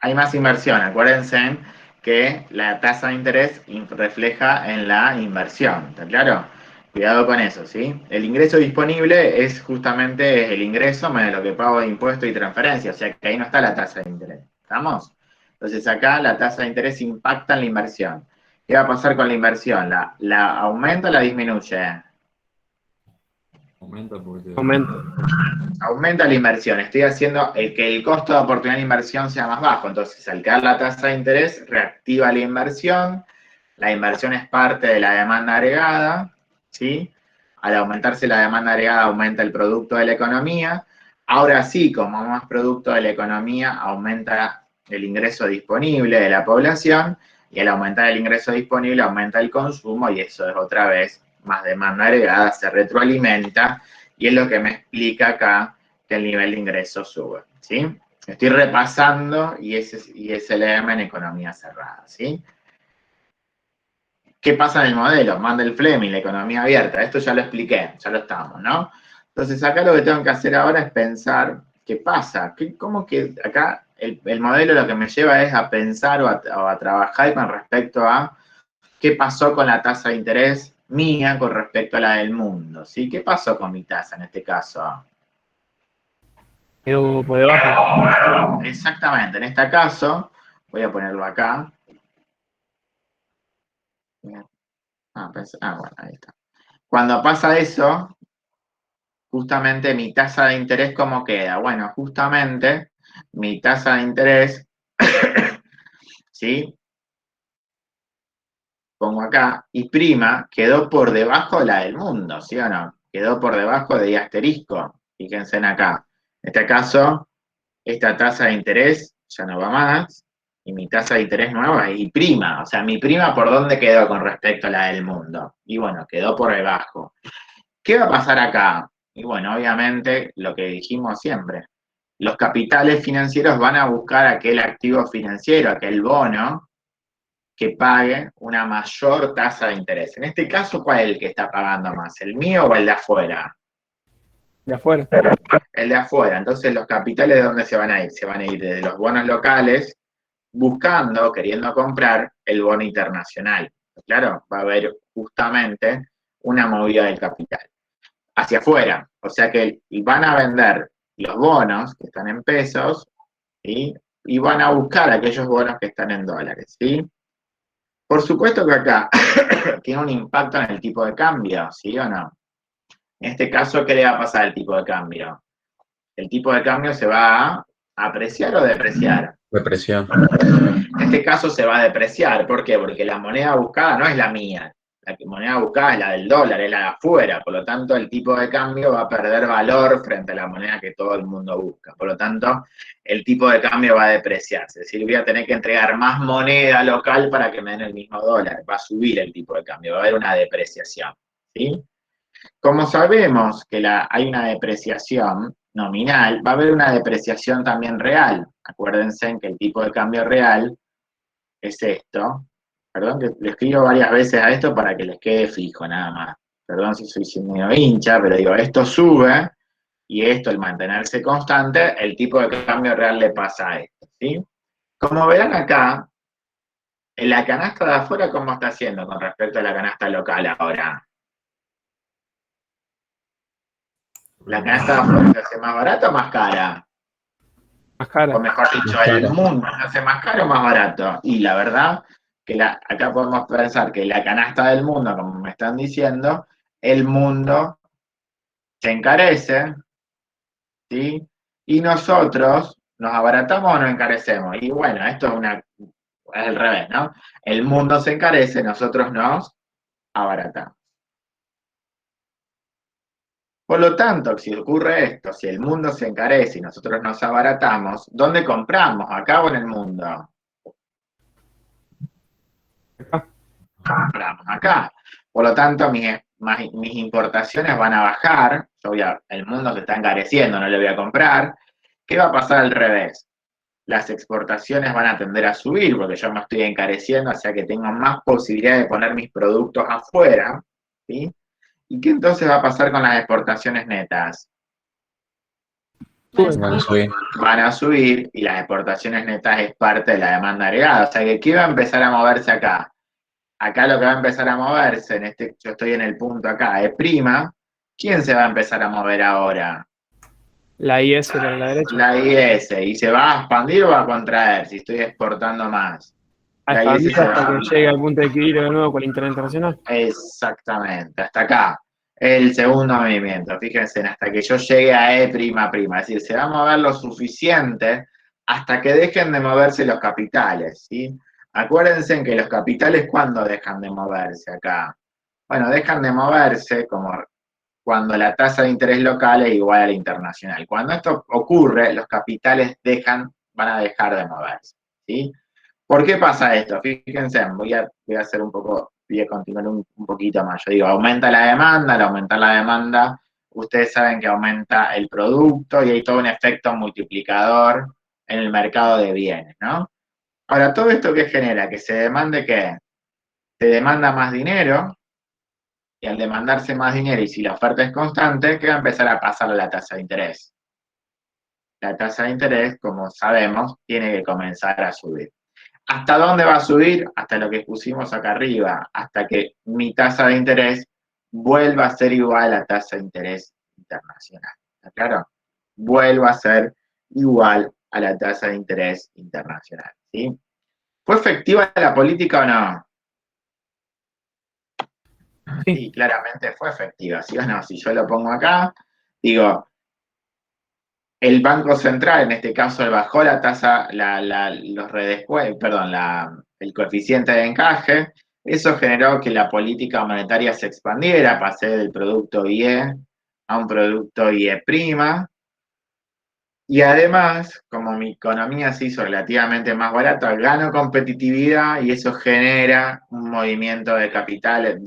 Hay más inversión. Acuérdense que la tasa de interés refleja en la inversión, ¿está claro? Cuidado con eso, ¿sí? El ingreso disponible es justamente el ingreso menos lo que pago de impuestos y transferencia, o sea que ahí no está la tasa de interés, ¿estamos? Entonces acá la tasa de interés impacta en la inversión. ¿Qué va a pasar con la inversión? ¿La aumenta o la disminuye? Aumenta porque Aumenta. Aumenta la inversión. Estoy haciendo que el costo de oportunidad de inversión sea más bajo. Entonces, al caer la tasa de interés, reactiva la inversión. La inversión es parte de la demanda agregada, ¿sí? Al aumentarse la demanda agregada, aumenta el producto de la economía. Ahora sí, como más producto de la economía, aumenta el ingreso disponible de la población. Y al aumentar el ingreso disponible, aumenta el consumo. Y eso es otra vez más demanda agregada, se retroalimenta. Y es lo que me explica acá que el nivel de ingresos sube, ¿sí? Estoy repasando ISLM en economía cerrada, ¿sí? ¿Qué pasa en el modelo? Mandel Fleming, la economía abierta. Esto ya lo expliqué, ya lo estamos, ¿no? Entonces acá lo que tengo que hacer ahora es pensar qué pasa. ¿Cómo que acá el modelo lo que me lleva es a pensar o a trabajar con respecto a qué pasó con la tasa de interés mía con respecto a la del mundo, ¿sí? ¿Qué pasó con mi tasa en este caso? Quedó por debajo. Exactamente, en este caso, voy a ponerlo acá. Bueno, ahí está. Cuando pasa eso, justamente mi tasa de interés, ¿cómo queda? Bueno, justamente mi tasa de interés, ¿sí? Pongo acá, y prima quedó por debajo de la del mundo, ¿sí o no? Quedó por debajo de I asterisco. Fíjense en acá. En este caso, esta tasa de interés ya no va más, y mi tasa de interés nueva es I', o sea, mi prima por dónde quedó con respecto a la del mundo. Y bueno, quedó por debajo. ¿Qué va a pasar acá? Y bueno, obviamente lo que dijimos siempre, los capitales financieros van a buscar aquel activo financiero, aquel bono, que pague una mayor tasa de interés. En este caso, ¿cuál es el que está pagando más? ¿El mío o el de afuera? De afuera. El de afuera. Entonces, los capitales, ¿de dónde se van a ir? Se van a ir desde los bonos locales, buscando, queriendo comprar el bono internacional. Claro, va a haber justamente una movida del capital hacia afuera. O sea que van a vender los bonos que están en pesos, ¿sí? Y van a buscar aquellos bonos que están en dólares, ¿sí? Por supuesto que acá tiene un impacto en el tipo de cambio, ¿sí o no? En este caso, ¿qué le va a pasar al tipo de cambio? El tipo de cambio se va a apreciar o depreciar. Represión. En este caso se va a depreciar. ¿Por qué? Porque la moneda buscada no es la mía. La moneda buscada es la del dólar, es la de afuera. Por lo tanto, el tipo de cambio va a perder valor frente a la moneda que todo el mundo busca. Por lo tanto, el tipo de cambio va a depreciarse. Es decir, voy a tener que entregar más moneda local para que me den el mismo dólar. Va a subir el tipo de cambio, va a haber una depreciación, ¿sí? Como sabemos que hay una depreciación nominal, va a haber una depreciación también real. Acuérdense que el tipo de cambio real es esto. Perdón que le escribo varias veces a esto para que les quede fijo nada más. Perdón si soy medio hincha, pero digo, esto sube y esto, al mantenerse constante, el tipo de cambio real le pasa a esto, ¿sí? Como verán acá, en la canasta de afuera, ¿cómo está haciendo con respecto a la canasta local ahora? ¿La canasta de afuera se hace más barata o más cara? Más cara. O mejor dicho, Más el caro. mundo se hace más caro o más barato. Y la verdad que acá podemos pensar que la canasta del mundo, como me están diciendo, el mundo se encarece, ¿sí? Y nosotros nos abaratamos o nos encarecemos. Y bueno, esto es al revés, ¿no? El mundo se encarece, nosotros nos abaratamos. Por lo tanto, si ocurre esto, si el mundo se encarece y nosotros nos abaratamos, ¿dónde compramos? ¿Acá o en el mundo? Acá. Compramos acá. Por lo tanto, mis importaciones van a bajar. El mundo se está encareciendo, no le voy a comprar. ¿Qué va a pasar al revés? Las exportaciones van a tender a subir porque yo me estoy encareciendo, o sea que tengo más posibilidad de poner mis productos afuera, ¿sí? ¿Y qué entonces va a pasar con las exportaciones netas? Bueno, Van a subir. Van a subir y las exportaciones netas es parte de la demanda agregada. O sea que ¿qué va a empezar a moverse acá? Acá lo que va a empezar a moverse, yo estoy en el punto acá, es prima. ¿Quién se va a empezar a mover ahora? La IS para la derecha. La IS. ¿Y se va a expandir o va a contraer si estoy exportando más? A La IS expandirse se hasta va. que llegue al punto de equilibrio de nuevo con la internacional. Exactamente, hasta acá. El segundo movimiento, fíjense, hasta que yo llegue a E', es decir, se va a mover lo suficiente hasta que dejen de moverse los capitales, ¿sí? Acuérdense que los capitales, ¿cuándo dejan de moverse acá? Bueno, dejan de moverse como cuando la tasa de interés local es igual a la internacional. Cuando esto ocurre, los capitales van a dejar de moverse, ¿sí? ¿Por qué pasa esto? Fíjense, voy a hacer voy a continuar un poquito más. Yo digo, aumenta la demanda, al aumentar la demanda, ustedes saben que aumenta el producto y hay todo un efecto multiplicador en el mercado de bienes, ¿no? Ahora, ¿todo esto qué genera? Que se demande ¿qué? Se demanda más dinero, y al demandarse más dinero, y si la oferta es constante, ¿qué va a empezar a pasar a la tasa de interés? La tasa de interés, como sabemos, tiene que comenzar a subir. ¿Hasta dónde va a subir? Hasta lo que pusimos acá arriba, hasta que mi tasa de interés vuelva a ser igual a la tasa de interés internacional. ¿Está claro? Vuelva a ser igual a la tasa de interés internacional. ¿Sí? ¿Fue efectiva la política o no? Sí, claramente fue efectiva, ¿sí o no? Si yo lo pongo acá, digo, el Banco Central, en este caso, bajó la tasa, el coeficiente de encaje. Eso generó que la política monetaria se expandiera, pasé del producto IE a un producto IE prima. Y además, como mi economía se hizo relativamente más barata, gano competitividad y eso genera un movimiento de capitales,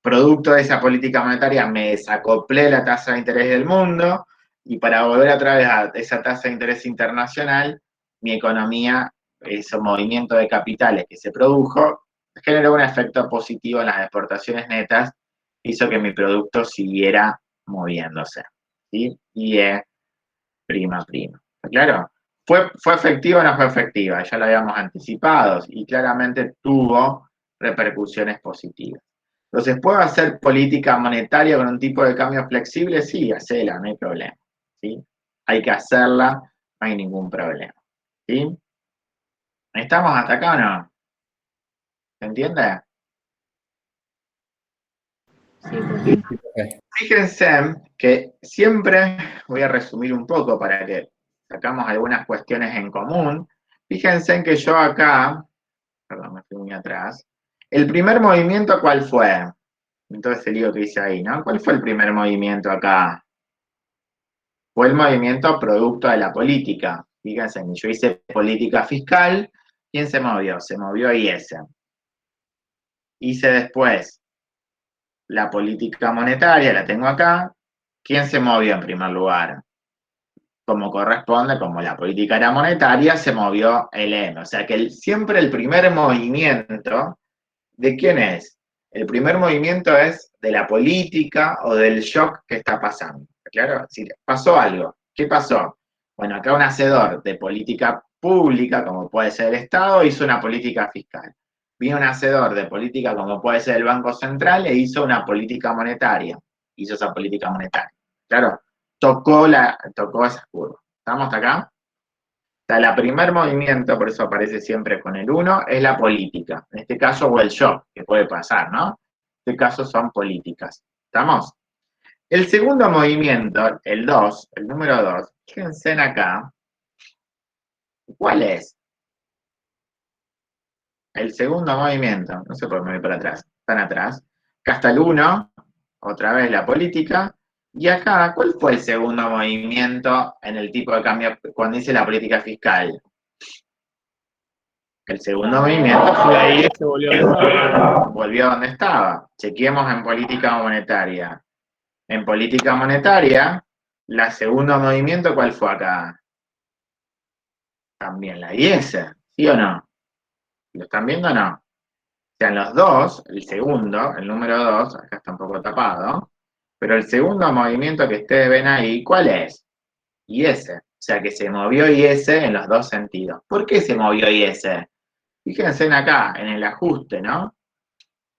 producto de esa política monetaria me desacoplé la tasa de interés del mundo y para volver otra vez a esa tasa de interés internacional, mi economía, ese movimiento de capitales que se produjo, generó un efecto positivo en las exportaciones netas, hizo que mi producto siguiera moviéndose. ¿Sí? Y es prima. ¿Está claro? ¿Fue efectiva o no fue efectiva? Ya lo habíamos anticipado y claramente tuvo repercusiones positivas. Entonces, ¿puedo hacer política monetaria con un tipo de cambio flexible? Sí, hacela, no hay problema. ¿Sí? Hay que hacerla, no hay ningún problema. ¿Sí? ¿Estamos hasta acá o no? ¿Se entiende? sí, profe. Fíjense que siempre, voy a resumir un poco para que sacamos algunas cuestiones en común. Fíjense que yo acá, perdón, me fui muy atrás, el primer movimiento, ¿cuál fue? Entonces el lío que hice ahí, ¿no? ¿Cuál fue el primer movimiento acá? Fue el movimiento producto de la política. Fíjense, yo hice política fiscal, ¿quién se movió? Se movió IS. Hice después la política monetaria, la tengo acá. ¿Quién se movió en primer lugar? Como corresponde, como la política era monetaria, se movió el M. O sea que siempre el primer movimiento, ¿de quién es? El primer movimiento es de la política o del shock que está pasando. Claro, si pasó algo. ¿Qué pasó? Bueno, acá un hacedor de política pública, como puede ser el Estado, hizo una política fiscal. Vino un hacedor de política, como puede ser el Banco Central, e hizo una política monetaria. Hizo esa política monetaria. Claro, tocó esa curva. ¿Estamos hasta acá? O sea, el primer movimiento, por eso aparece siempre con el 1, es la política. En este caso, o el shock, que puede pasar, ¿no? En este caso son políticas. ¿Estamos? El segundo movimiento, el 2, el número 2, fíjense en acá. ¿Cuál es? El segundo movimiento, no sé por qué me voy para atrás, están atrás. Acá está el 1, otra vez la política. Y acá, ¿cuál fue el segundo movimiento en el tipo de cambio cuando dice la política fiscal? El segundo movimiento fue La IS volvió volvió a donde estaba. Chequeemos en política monetaria. En política monetaria, la segundo movimiento, ¿cuál fue acá? También la IS, ¿sí o no? ¿Lo están viendo o no? O sea, en los dos, el segundo, el número 2, acá está un poco tapado, pero el segundo movimiento que ustedes ven ahí, ¿cuál es? IS. O sea, que se movió IS en los dos sentidos. ¿Por qué se movió IS? Fíjense en acá, en el ajuste, ¿no?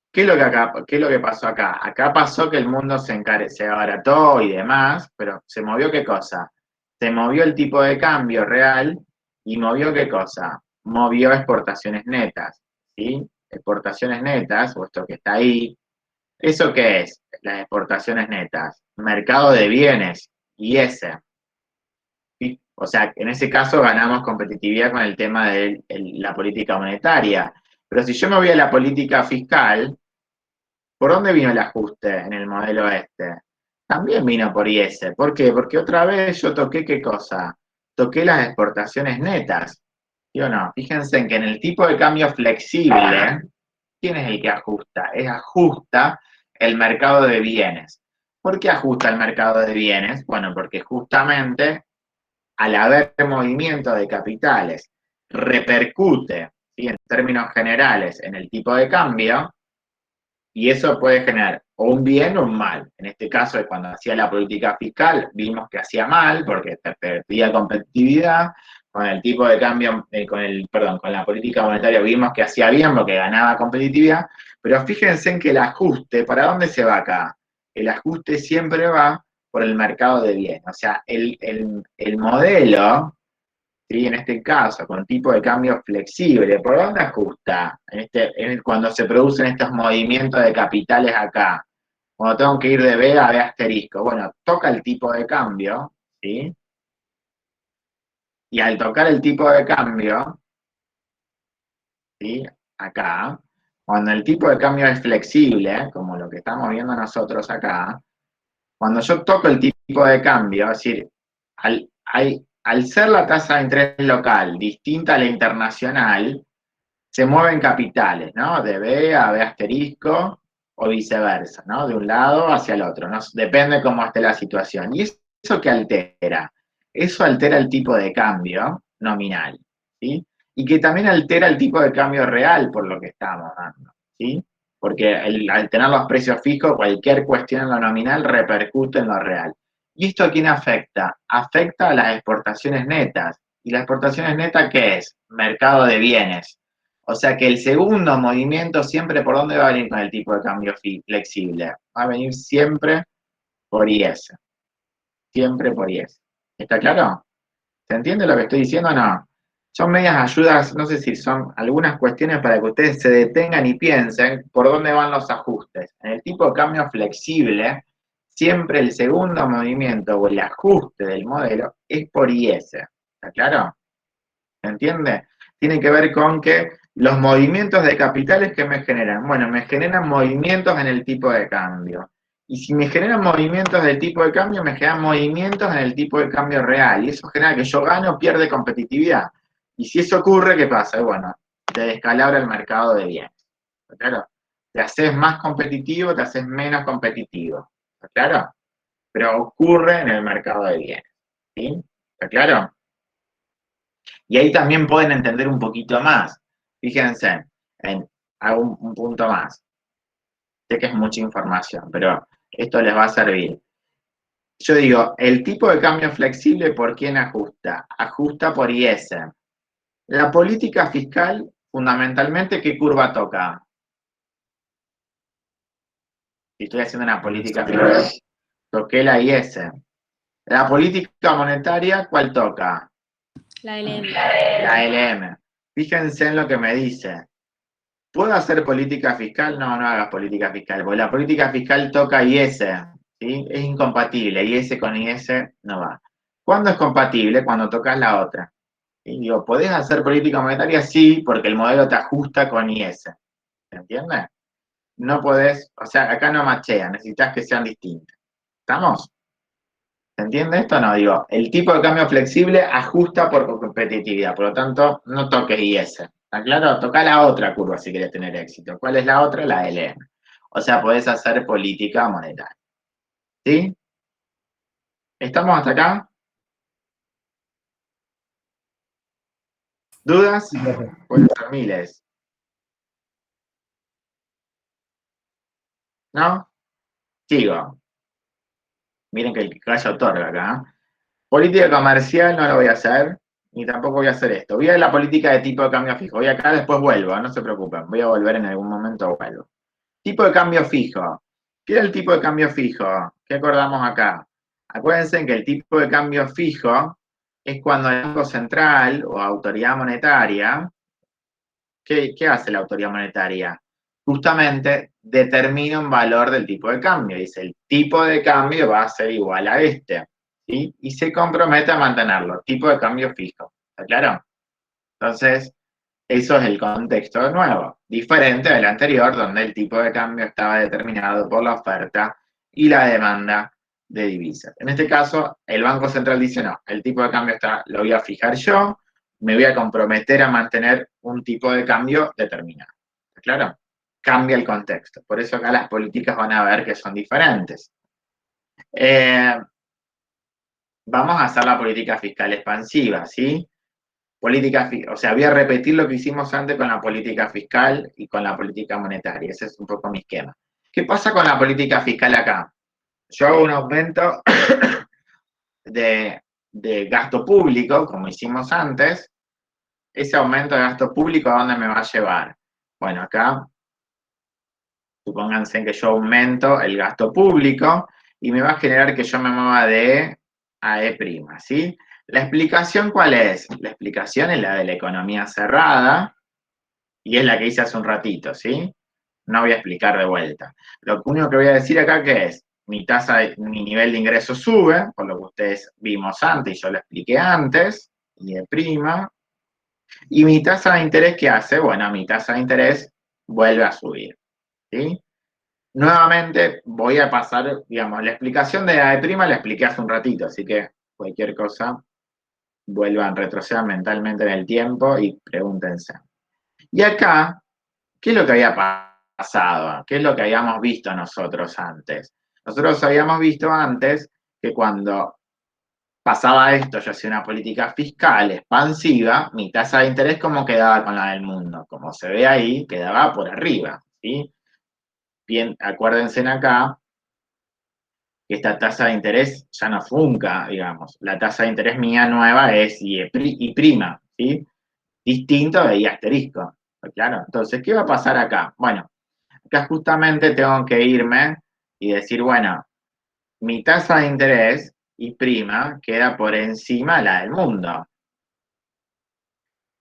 ¿Qué es lo que pasó acá? Acá pasó que el mundo se abarató y demás, pero ¿se movió qué cosa? Se movió el tipo de cambio real y movió qué cosa? Movió exportaciones netas, ¿sí? Exportaciones netas, o esto que está ahí. ¿Eso qué es? Las exportaciones netas. Mercado de bienes, IS. ¿Sí? O sea, en ese caso ganamos competitividad con el tema de la política monetaria. Pero si yo me voy a la política fiscal, ¿por dónde vino el ajuste en el modelo este? También vino por IS. ¿Por qué? Porque otra vez yo toqué ¿qué cosa? Toqué las exportaciones netas. ¿Sí o no? Fíjense en que en el tipo de cambio flexible, ¿quién es el que ajusta? Es ajusta el mercado de bienes. ¿Por qué ajusta el mercado de bienes? Bueno, porque justamente al haber movimiento de capitales repercute, ¿sí? En términos generales en el tipo de cambio, y eso puede generar o un bien o un mal. En este caso, cuando hacía la política fiscal, vimos que hacía mal porque perdía competitividad. Con el tipo de cambio, con la política monetaria vimos que hacía bien porque ganaba competitividad. Pero fíjense en que el ajuste, ¿para dónde se va acá? El ajuste siempre va por el mercado de bienes. O sea, el modelo, ¿sí? En este caso, con tipo de cambio flexible, ¿por dónde ajusta? Cuando se producen estos movimientos de capitales acá, cuando tengo que ir de B a B asterisco, bueno, toca el tipo de cambio, ¿sí? Y al tocar el tipo de cambio, ¿sí? Acá, cuando el tipo de cambio es flexible, como lo que estamos viendo nosotros acá, cuando yo toco el tipo de cambio, es decir, al ser la tasa de interés local distinta a la internacional, se mueven capitales, ¿no? De B a B asterisco o viceversa, ¿no? De un lado hacia el otro, ¿no? Depende cómo esté la situación. ¿Y eso qué altera? Eso altera el tipo de cambio nominal, ¿sí? Y que también altera el tipo de cambio real por lo que estamos dando, ¿sí? Porque al tener los precios fijos, cualquier cuestión en lo nominal repercute en lo real. ¿Y esto a quién afecta? Afecta a las exportaciones netas. ¿Y las exportaciones netas qué es? Mercado de bienes. O sea que el segundo movimiento siempre, ¿por dónde va a venir con el tipo de cambio flexible? Va a venir siempre por IS. Siempre por IS. ¿Está claro? ¿Se entiende lo que estoy diciendo o no? Son medias ayudas, no sé si son algunas cuestiones para que ustedes se detengan y piensen por dónde van los ajustes. En el tipo de cambio flexible, siempre el segundo movimiento o el ajuste del modelo es por IS. ¿Está claro? ¿Se entiende? Tiene que ver con que los movimientos de capitales que me generan. Bueno, me generan movimientos en el tipo de cambio. Y si me generan movimientos del tipo de cambio, me generan movimientos en el tipo de cambio real. Y eso genera que yo gano o pierde competitividad. Y si eso ocurre, ¿qué pasa? Bueno, te descalabra el mercado de bienes. ¿Está claro? Te haces más competitivo, te haces menos competitivo. ¿Está claro? Pero ocurre en el mercado de bienes. ¿Sí? ¿Está claro? Y ahí también pueden entender un poquito más. Fíjense, hago un punto más. Sé que es mucha información, pero esto les va a servir. Yo digo, el tipo de cambio flexible, ¿por quién ajusta? Ajusta por IS. La política fiscal, fundamentalmente, ¿qué curva toca? Si estoy haciendo una política fiscal, toqué la IS. La política monetaria, ¿cuál toca? La LM. La LM. Fíjense en lo que me dice. ¿Puedo hacer política fiscal? No, no hagas política fiscal, porque la política fiscal toca IS, ¿sí? Es incompatible, IS con IS no va. ¿Cuándo es compatible? Cuando tocas la otra. ¿Sí? Digo, ¿podés hacer política monetaria? Sí, porque el modelo te ajusta con IS. ¿Se entiende? No podés, o sea, acá no machea, necesitas que sean distintas. ¿Estamos? ¿Se entiende esto? No, digo, el tipo de cambio flexible ajusta por competitividad, por lo tanto, no toques IS. ¿Está claro? Toca la otra curva si querés tener éxito. ¿Cuál es la otra? La LM. O sea, podés hacer política monetaria. ¿Sí? ¿Estamos hasta acá? ¿Dudas? Pueden ser miles. ¿No? Sigo. Miren que el callo otorga acá. Política comercial no lo voy a hacer, ni tampoco voy a hacer esto. Voy a la política de tipo de cambio fijo. Voy acá, después vuelvo, no se preocupen. Voy a volver en algún momento, vuelvo. Tipo de cambio fijo. ¿Qué era el tipo de cambio fijo? ¿Qué acordamos acá? Acuérdense que el tipo de cambio fijo es cuando el Banco Central o Autoridad Monetaria, ¿qué hace la Autoridad Monetaria? Justamente determina un valor del tipo de cambio. Dice, el tipo de cambio va a ser igual a este. ¿Sí? Y se compromete a mantenerlo. Tipo de cambio fijo. ¿Está claro? Entonces, eso es el contexto nuevo, diferente del anterior, donde el tipo de cambio estaba determinado por la oferta y la demanda de divisas. En este caso, el Banco Central dice, no, el tipo de cambio lo voy a fijar yo, me voy a comprometer a mantener un tipo de cambio determinado. ¿Está claro? Cambia el contexto. Por eso acá las políticas van a ver que son diferentes. Vamos a hacer la política fiscal expansiva, ¿sí? O sea, voy a repetir lo que hicimos antes con la política fiscal y con la política monetaria. Ese es un poco mi esquema. ¿Qué pasa con la política fiscal acá? Yo hago un aumento de gasto público, como hicimos antes. Ese aumento de gasto público, ¿a dónde me va a llevar? Bueno, acá, supónganse que yo aumento el gasto público y me va a generar que yo me mueva de E a E', ¿sí? ¿La explicación cuál es? La explicación es la de la economía cerrada y es la que hice hace un ratito, ¿sí? No voy a explicar de vuelta. Lo único que voy a decir acá que es, mi nivel de ingreso sube, por lo que ustedes vimos antes y yo lo expliqué antes, y de prima. Y mi tasa de interés, ¿qué hace? Bueno, mi tasa de interés vuelve a subir, ¿sí? Nuevamente voy a pasar, digamos, la explicación de la de prima la expliqué hace un ratito, así que cualquier cosa, vuelvan, retrocedan mentalmente en el tiempo y pregúntense. Y acá, ¿qué es lo que había pasado? ¿Qué es lo que habíamos visto nosotros antes? Nosotros habíamos visto antes que cuando pasaba esto, yo hacía una política fiscal expansiva, mi tasa de interés como quedaba con la del mundo. Como se ve ahí, quedaba por arriba, ¿sí? Bien, acuérdense acá que esta tasa de interés ya no funca, digamos. La tasa de interés mía nueva es y prima, ¿sí? Distinto de y asterisco. Claro, entonces, ¿qué va a pasar acá? Bueno, acá justamente tengo que irme y decir, bueno, mi tasa de interés y prima queda por encima de la del mundo.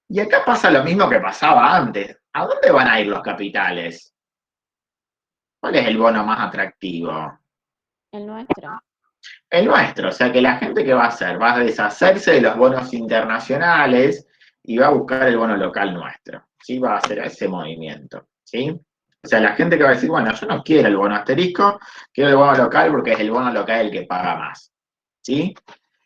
Y acá pasa lo mismo que pasaba antes. ¿A dónde van a ir los capitales? ¿Cuál es el bono más atractivo? El nuestro. El nuestro, o sea que la gente que va a hacer, va a deshacerse de los bonos internacionales y va a buscar el bono local nuestro, ¿sí? Va a hacer ese movimiento, ¿sí? O sea, la gente que va a decir, bueno, yo no quiero el bono asterisco, quiero el bono local porque es el bono local el que paga más, ¿sí?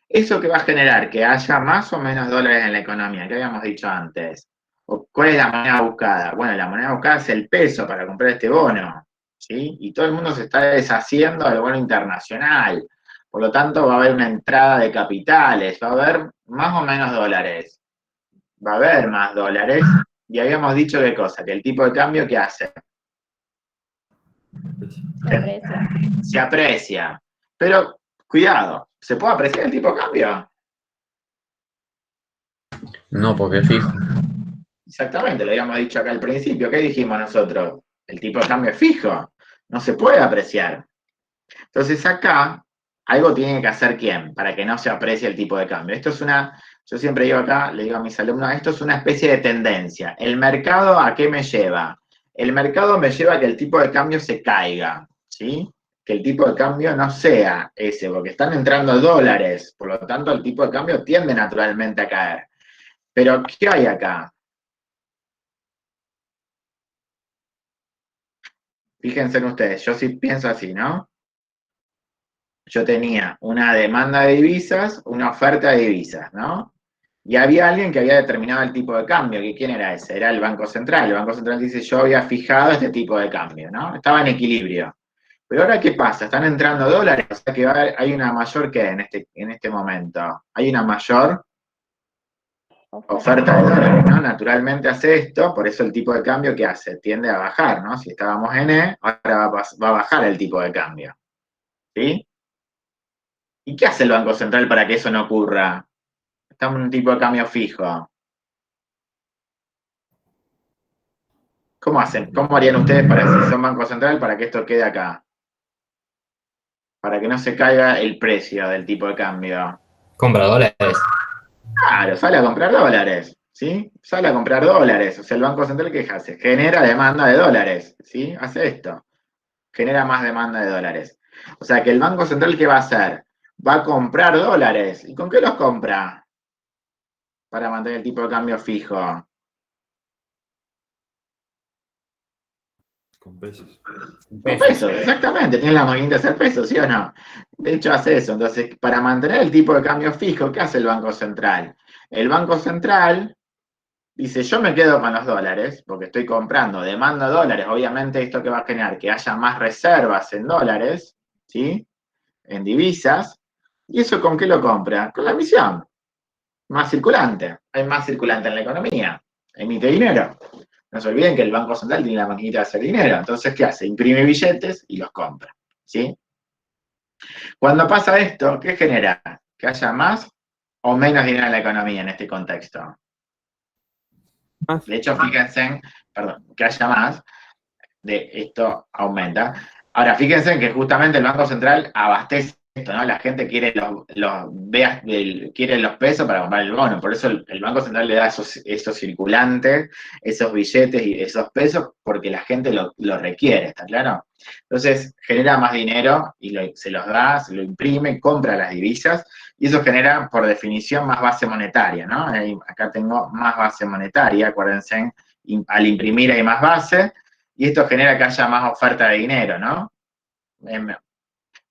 Eso que va a generar que haya más o menos dólares en la economía, que habíamos dicho antes. ¿Cuál es la moneda buscada? Bueno, la moneda buscada es el peso para comprar este bono, ¿sí? Y todo el mundo se está deshaciendo del bono internacional. Por lo tanto, va a haber una entrada de capitales, va a haber más o menos dólares. Va a haber más dólares. Y habíamos dicho qué cosa, que el tipo de cambio, ¿qué hace? Se aprecia. Se aprecia. Pero, cuidado, ¿se puede apreciar el tipo de cambio? No, porque es fijo. Exactamente, lo habíamos dicho acá al principio. ¿Qué dijimos nosotros? El tipo de cambio es fijo, no se puede apreciar. Entonces acá algo tiene que hacer quién, para que no se aprecie el tipo de cambio. Esto es yo siempre digo acá, le digo a mis alumnos, esto es una especie de tendencia. ¿El mercado a qué me lleva? El mercado me lleva a que el tipo de cambio se caiga, ¿sí? Que el tipo de cambio no sea ese, porque están entrando dólares, por lo tanto el tipo de cambio tiende naturalmente a caer. Pero, ¿qué hay acá? Fíjense en ustedes, yo sí pienso así, ¿no? Yo tenía una demanda de divisas, una oferta de divisas, ¿no? Y había alguien que había determinado el tipo de cambio, que ¿quién era ese? Era el Banco Central. El Banco Central dice, yo había fijado este tipo de cambio, ¿no? Estaba en equilibrio. Pero ahora, ¿qué pasa? Están entrando dólares, o sea que hay una mayor, ¿qué? En este momento. Hay una mayor oferta de dólares, ¿no? Naturalmente hace esto, por eso el tipo de cambio que hace, tiende a bajar, ¿no? Si estábamos en E, ahora va a bajar el tipo de cambio, ¿sí? ¿Y qué hace el Banco Central para que eso no ocurra? Estamos en un tipo de cambio fijo. ¿Cómo hacen? ¿Cómo harían ustedes si son Banco Central para que esto quede acá? Para que no se caiga el precio del tipo de cambio. Compra dólares. Claro, sale a comprar dólares, ¿sí? Sale a comprar dólares. O sea, el Banco Central, ¿qué hace? Genera demanda de dólares, ¿sí? Hace esto. Genera más demanda de dólares. O sea, que el Banco Central, ¿qué va a hacer? Va a comprar dólares. ¿Y con qué los compra? Para mantener el tipo de cambio fijo. Con pesos. Con pesos, exactamente. Tiene la maquinita de hacer pesos, ¿sí o no? De hecho, hace eso. Entonces, para mantener el tipo de cambio fijo, ¿qué hace el Banco Central? El Banco Central dice, yo me quedo con los dólares, porque estoy comprando, demando dólares. Obviamente, esto que va a generar que haya más reservas en dólares, ¿sí? En divisas. ¿Y eso con qué lo compra? Con la emisión. Más circulante. Hay más circulante en la economía. Emite dinero. No se olviden que el Banco Central tiene la maquinita de hacer dinero. Entonces, ¿qué hace? Imprime billetes y los compra. ¿Sí? Cuando pasa esto, ¿qué genera? Que haya más o menos dinero en la economía en este contexto. Más. De hecho, fíjense, perdón, que haya más, de esto aumenta. Ahora, fíjense que justamente el Banco Central abastece esto, ¿no? La gente quiere quiere los pesos para comprar el bono, por eso el Banco Central le da esos circulantes, esos billetes y esos pesos, porque la gente lo requiere, ¿está claro? Entonces, genera más dinero y se los da, se lo imprime, compra las divisas, y eso genera, por definición, más base monetaria, ¿no? Acá tengo más base monetaria, acuérdense, al imprimir hay más base, y esto genera que haya más oferta de dinero, ¿no?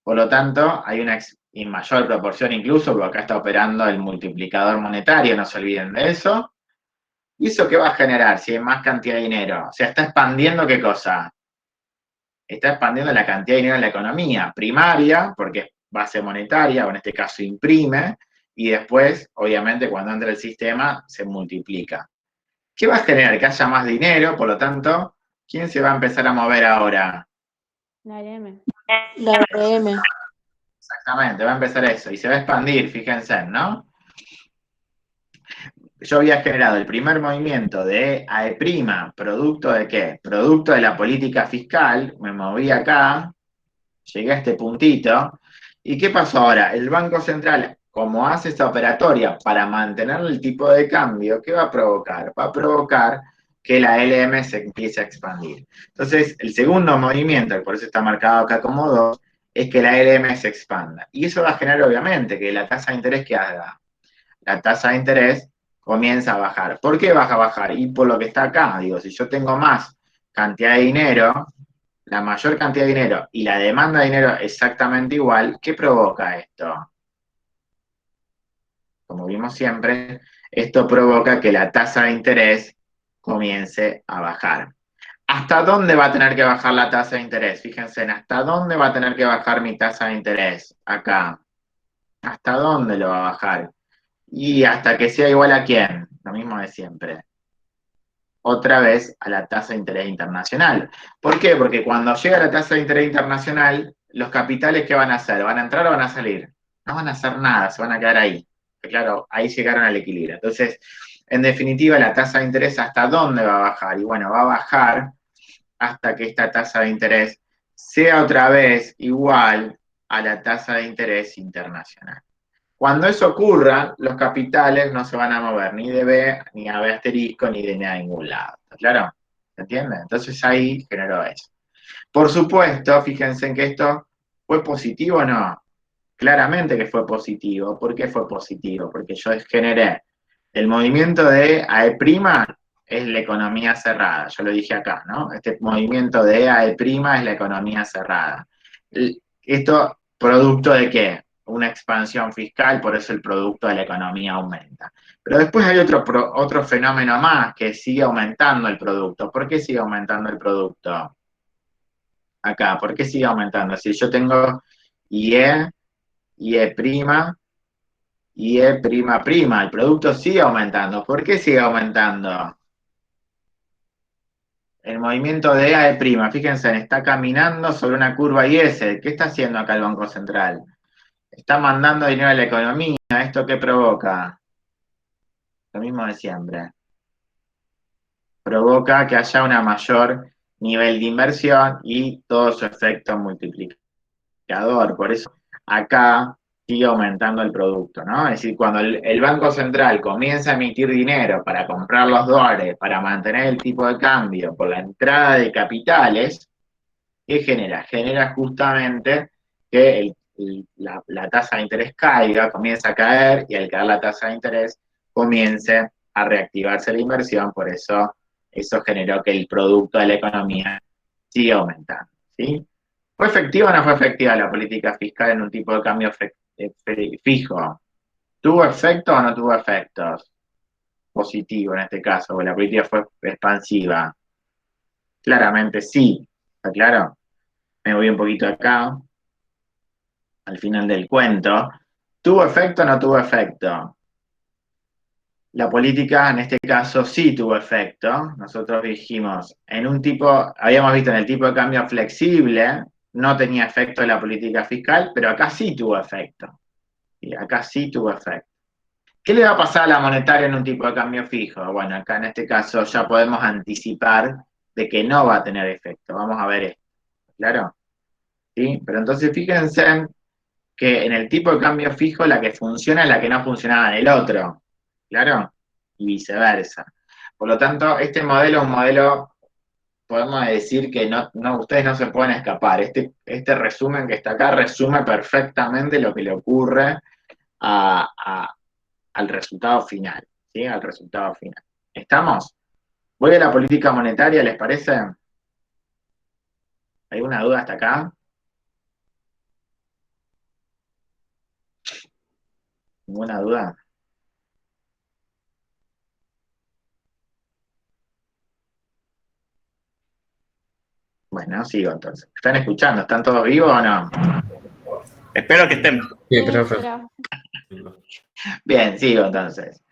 Por lo tanto, hay una mayor proporción incluso, porque acá está operando el multiplicador monetario, no se olviden de eso. ¿Y eso qué va a generar si hay más cantidad de dinero? O sea, está expandiendo ¿qué cosa? Está expandiendo la cantidad de dinero en la economía primaria, porque es base monetaria, o en este caso imprime, y después, obviamente, cuando entra el sistema, se multiplica. ¿Qué va a generar? Que haya más dinero, por lo tanto, ¿quién se va a empezar a mover ahora? La LM. La RM. Exactamente, va a empezar eso, y se va a expandir, fíjense, ¿no? Yo había generado el primer movimiento de AE', ¿producto de qué? Producto de la política fiscal, me moví acá, llegué a este puntito, ¿y qué pasó ahora? El Banco Central, como hace esta operatoria para mantener el tipo de cambio, ¿qué va a provocar? Va a provocar que la LM se empiece a expandir. Entonces, el segundo movimiento, y por eso está marcado acá como 2, es que la LM se expanda. Y eso va a generar, obviamente, que la tasa de interés que haga. La tasa de interés comienza a bajar. ¿Por qué baja a bajar? Y por lo que está acá, digo, si yo tengo más cantidad de dinero, la mayor cantidad de dinero y la demanda de dinero exactamente igual, ¿qué provoca esto? Como vimos siempre, esto provoca que la tasa de interés comience a bajar. ¿Hasta dónde va a tener que bajar la tasa de interés? Fíjense, ¿hasta dónde va a tener que bajar mi tasa de interés? Acá. ¿Hasta dónde lo va a bajar? Y hasta que sea igual a quién, lo mismo de siempre. Otra vez a la tasa de interés internacional. ¿Por qué? Porque cuando llega la tasa de interés internacional, los capitales, ¿qué van a hacer? ¿Van a entrar o van a salir? No van a hacer nada, se van a quedar ahí. Claro, ahí llegaron al equilibrio. Entonces, en definitiva, la tasa de interés, ¿hasta dónde va a bajar? Y bueno, va a bajar hasta que esta tasa de interés sea otra vez igual a la tasa de interés internacional. Cuando eso ocurra, los capitales no se van a mover ni de B, ni a B asterisco, ni de ningún lado. ¿Está claro? ¿Se entiende? Entonces ahí generó eso. Por supuesto, fíjense en que esto fue positivo o no. Claramente que fue positivo. ¿Por qué fue positivo? Porque yo generé el movimiento de AE' es la economía cerrada. Yo lo dije acá, ¿no? Este movimiento de AE' es la economía cerrada. ¿Esto producto de qué? Una expansión fiscal, por eso el producto de la economía aumenta. Pero después hay otro fenómeno más que sigue aumentando el producto. ¿Por qué sigue aumentando el producto? Acá, ¿por qué sigue aumentando? Si yo tengo IE, IE', IE', el producto sigue aumentando. ¿Por qué sigue aumentando? El movimiento de AE', fíjense, está caminando sobre una curva IS. ¿Qué está haciendo acá el Banco Central? Está mandando dinero a la economía. ¿Esto qué provoca? Lo mismo de siempre. Provoca que haya un mayor nivel de inversión y todo su efecto multiplicador. Por eso acá sigue aumentando el producto, ¿no? Es decir, cuando el Banco Central comienza a emitir dinero para comprar los dólares, para mantener el tipo de cambio por la entrada de capitales, ¿qué genera? Genera justamente que la tasa de interés caiga, comienza a caer, y al caer la tasa de interés comience a reactivarse la inversión, por eso generó que el producto de la economía siga aumentando, ¿sí? ¿Fue efectiva o no fue efectiva la política fiscal en un tipo de cambio fijo? ¿Tuvo efecto o no tuvo efectos? Positivo en este caso, porque la política fue expansiva. Claramente sí, ¿está claro? Me voy un poquito acá, al final del cuento. ¿Tuvo efecto o no tuvo efecto? La política en este caso sí tuvo efecto. Nosotros dijimos, habíamos visto en el tipo de cambio flexible, no tenía efecto la política fiscal, pero acá sí tuvo efecto. Y acá sí tuvo efecto. ¿Qué le va a pasar a la monetaria en un tipo de cambio fijo? Bueno, acá en este caso ya podemos anticipar de que no va a tener efecto. Vamos a ver esto, ¿claro? ¿Sí? Pero entonces fíjense que en el tipo de cambio fijo la que funciona es la que no funcionaba en el otro, ¿claro? Y viceversa. Por lo tanto, este modelo es un modelo, podemos decir que ustedes no se pueden escapar. Este resumen que está acá resume perfectamente lo que le ocurre al resultado final, ¿sí? Al resultado final. ¿Estamos? Voy a la política monetaria, ¿les parece? ¿Hay una duda hasta acá? ¿Ninguna duda? Bueno, sigo entonces. ¿Están escuchando? ¿Están todos vivos o no? Espero que estén. Sí, profe. Bien, sigo entonces.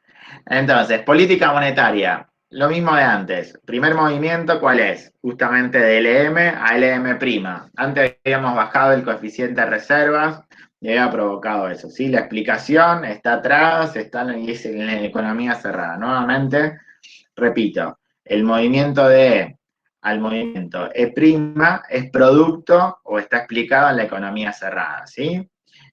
Entonces, política monetaria. Lo mismo de antes. Primer movimiento, ¿cuál es? Justamente de LM a LM'. Antes habíamos bajado el coeficiente de reservas y había provocado eso, ¿sí? La explicación está atrás, está en la economía cerrada. Nuevamente, repito, el movimiento de E al movimiento E' es producto o está explicado en la economía cerrada, ¿sí?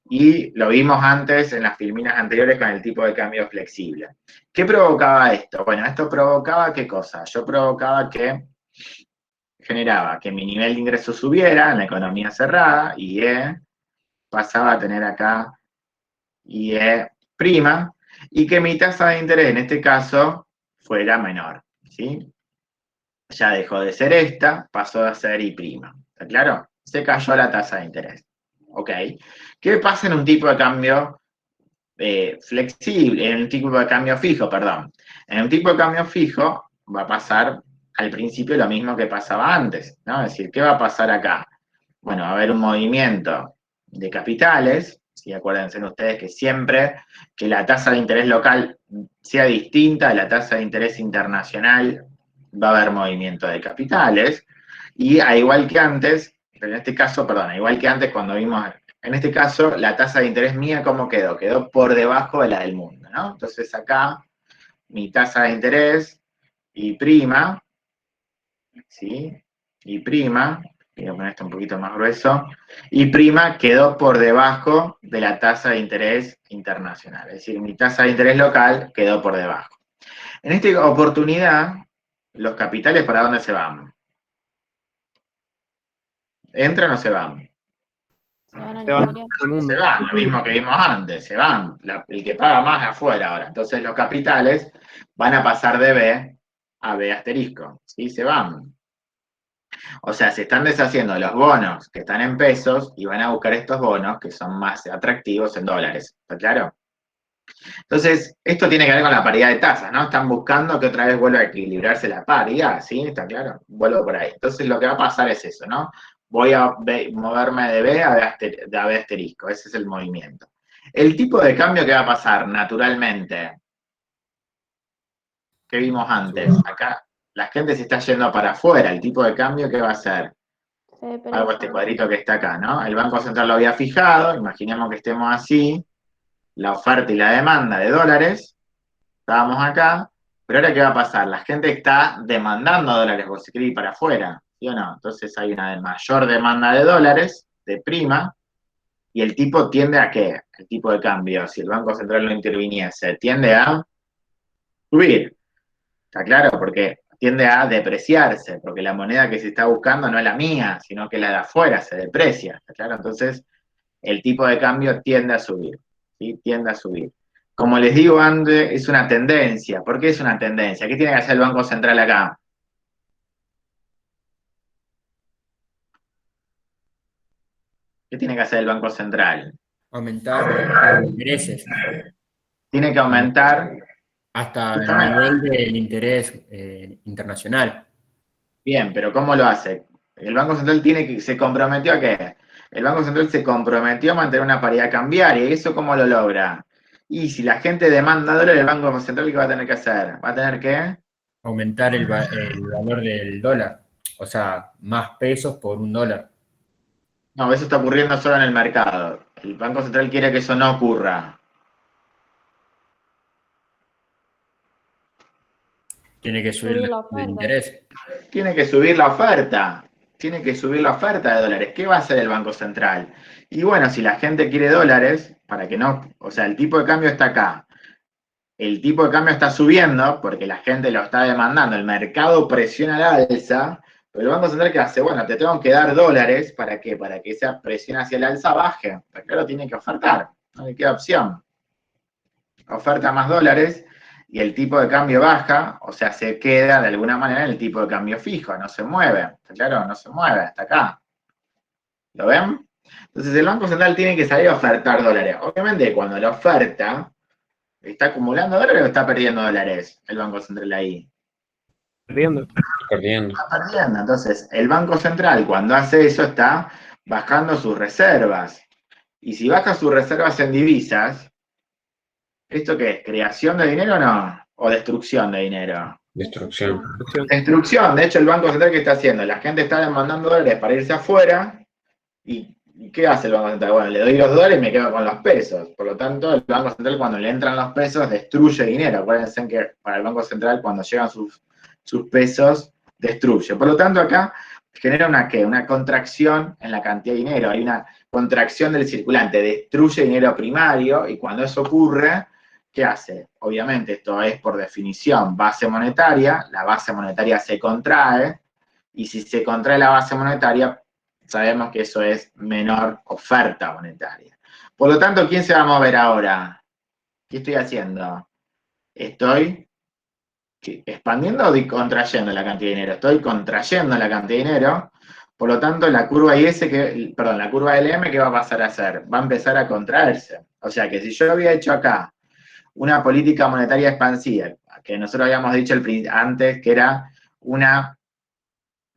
Y lo vimos antes en las filminas anteriores con el tipo de cambio flexible. ¿Qué provocaba esto? Bueno, esto provocaba ¿qué cosa? Yo provocaba que generaba que mi nivel de ingreso subiera en la economía cerrada, y pasaba a tener acá IE', y que mi tasa de interés en este caso fuera menor, ¿sí? Ya dejó de ser esta, pasó a ser I'. ¿Está claro? Se cayó la tasa de interés. ¿Ok? ¿Qué pasa en un tipo de cambio flexible, en un tipo de cambio fijo, perdón? En un tipo de cambio fijo va a pasar al principio lo mismo que pasaba antes, ¿no? Es decir, ¿qué va a pasar acá? Bueno, va a haber un movimiento de capitales, ¿sí? Acuérdense ustedes que siempre que la tasa de interés local sea distinta a la tasa de interés internacional, va a haber movimiento de capitales, y a igual que antes, pero en este caso, perdón, igual que antes cuando vimos, en este caso, la tasa de interés mía, ¿cómo quedó? Quedó por debajo de la del mundo, ¿no? Entonces acá, mi tasa de interés, I', ¿sí? I', voy a poner esto un poquito más grueso, y prima quedó por debajo de la tasa de interés internacional, es decir, mi tasa de interés local quedó por debajo. En esta oportunidad, los capitales, ¿para dónde se van? ¿Entran o se van? Se van al Se van exterior. al mundo. Se van, lo mismo que vimos antes, se van. El que paga más es afuera ahora. Entonces los capitales van a pasar de B a B asterisco, ¿sí? Se van. O sea, se están deshaciendo de los bonos que están en pesos y van a buscar estos bonos que son más atractivos en dólares. ¿Está claro? Entonces, esto tiene que ver con la paridad de tasas, ¿no? Están buscando que otra vez vuelva a equilibrarse la paridad, ¿sí? ¿Está claro? Vuelvo por ahí. Entonces, lo que va a pasar es eso, ¿no? Voy a moverme de B a B asterisco. Ese es el movimiento. El tipo de cambio que va a pasar naturalmente, que vimos antes, acá la gente se está yendo para afuera. El tipo de cambio, ¿qué va a hacer? Se Hago este deprecia. cuadrito que está acá, ¿no? El Banco Central lo había fijado, imaginemos que estemos así, la oferta y la demanda de dólares, estábamos acá, pero ahora ¿qué va a pasar? La gente está demandando dólares, vos se quiere ir para afuera, ¿sí o no? Entonces hay una mayor demanda de dólares, de prima, y el tipo tiende a ¿qué? El tipo de cambio, si el Banco Central no interviniese, tiende a subir, ¿está claro? Porque tiende a depreciarse, porque la moneda que se está buscando no es la mía, sino que la de afuera se deprecia, ¿está claro? Entonces el tipo de cambio tiende a subir, ¿sí? Tiende a subir. Como les digo antes, es una tendencia. ¿Por qué es una tendencia? ¿Qué tiene que hacer el Banco Central acá? ¿Qué tiene que hacer el Banco Central? Aumentar los intereses Tiene que aumentar, hasta el justamente, nivel del interés internacional. bien, pero ¿cómo lo hace? El Banco Central se comprometió a qué? El Banco Central se comprometió a mantener una paridad cambiaria, ¿y eso cómo lo logra? Y si la gente demanda dólares, el Banco Central, ¿qué va a tener que hacer? ¿Va a tener que? Aumentar el valor del dólar, o sea, más pesos por un dólar. No, eso está ocurriendo solo en el mercado. El Banco Central quiere que eso no ocurra. Tiene que subir Subir la el oferta. interés. Tiene que subir la oferta. Tiene que subir la oferta de dólares. ¿Qué va a hacer el Banco Central? Y bueno, si la gente quiere dólares, para que no, o sea, el tipo de cambio está acá. El tipo de cambio está subiendo porque la gente lo está demandando. El mercado presiona la alza, pero el Banco Central, ¿qué hace? Bueno, te tengo que dar dólares para que esa presión hacia el alza baje. Pero claro, tiene que ofertar. No le queda opción. Oferta más dólares y el tipo de cambio baja, o sea, se queda de alguna manera en el tipo de cambio fijo, no se mueve, ¿está claro? No se mueve, hasta acá. ¿Lo ven? Entonces el Banco Central tiene que salir a ofertar dólares. Obviamente cuando la oferta está acumulando dólares o está perdiendo dólares el Banco Central ahí. Perdiendo. Perdiendo. Está perdiendo. Entonces el Banco Central cuando hace eso está bajando sus reservas. Y si baja sus reservas en divisas, ¿esto qué es? ¿Creación de dinero o no? ¿O destrucción de dinero? Destrucción. Destrucción. De hecho, el Banco Central, ¿qué está haciendo? La gente está demandando dólares para irse afuera. ¿Y qué hace el Banco Central? Bueno, le doy los dólares y me quedo con los pesos. Por lo tanto, el Banco Central, cuando le entran los pesos, destruye dinero. Acuérdense que para el Banco Central, cuando llegan sus pesos, destruye. Por lo tanto, acá genera una contracción en la cantidad de dinero. Hay una contracción del circulante. Destruye dinero primario y cuando eso ocurre, ¿qué hace? Obviamente, esto es por definición base monetaria. La base monetaria se contrae. Y si se contrae la base monetaria, sabemos que eso es menor oferta monetaria. Por lo tanto, ¿quién se va a mover ahora? ¿Qué estoy haciendo? ¿Estoy expandiendo o contrayendo la cantidad de dinero? Estoy contrayendo la cantidad de dinero. Por lo tanto, la curva la curva LM, ¿qué va a pasar a hacer? Va a empezar a contraerse. O sea que si yo había hecho acá una política monetaria expansiva, que nosotros habíamos dicho antes que era una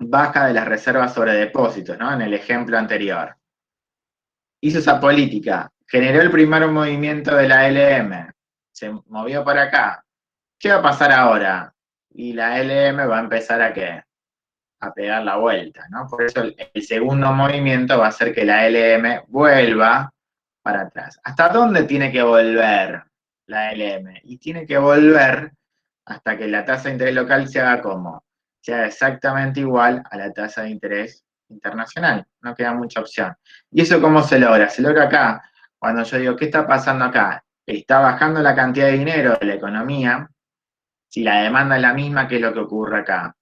baja de las reservas sobre depósitos, ¿no? En el ejemplo anterior. Hizo esa política, generó el primer movimiento de la LM, se movió para acá. ¿Qué va a pasar ahora? Y la LM va a empezar a ¿qué? A pegar la vuelta, ¿no? Por eso el segundo movimiento va a hacer que la LM vuelva para atrás. ¿Hasta dónde tiene que volver la LM? Y tiene que volver hasta que la tasa de interés local se haga como, sea exactamente igual a la tasa de interés internacional, no queda mucha opción. ¿Y eso cómo se logra? Se logra acá, cuando yo digo, ¿qué está pasando acá? Está bajando la cantidad de dinero de la economía, si la demanda es la misma, ¿qué es lo que ocurre acá?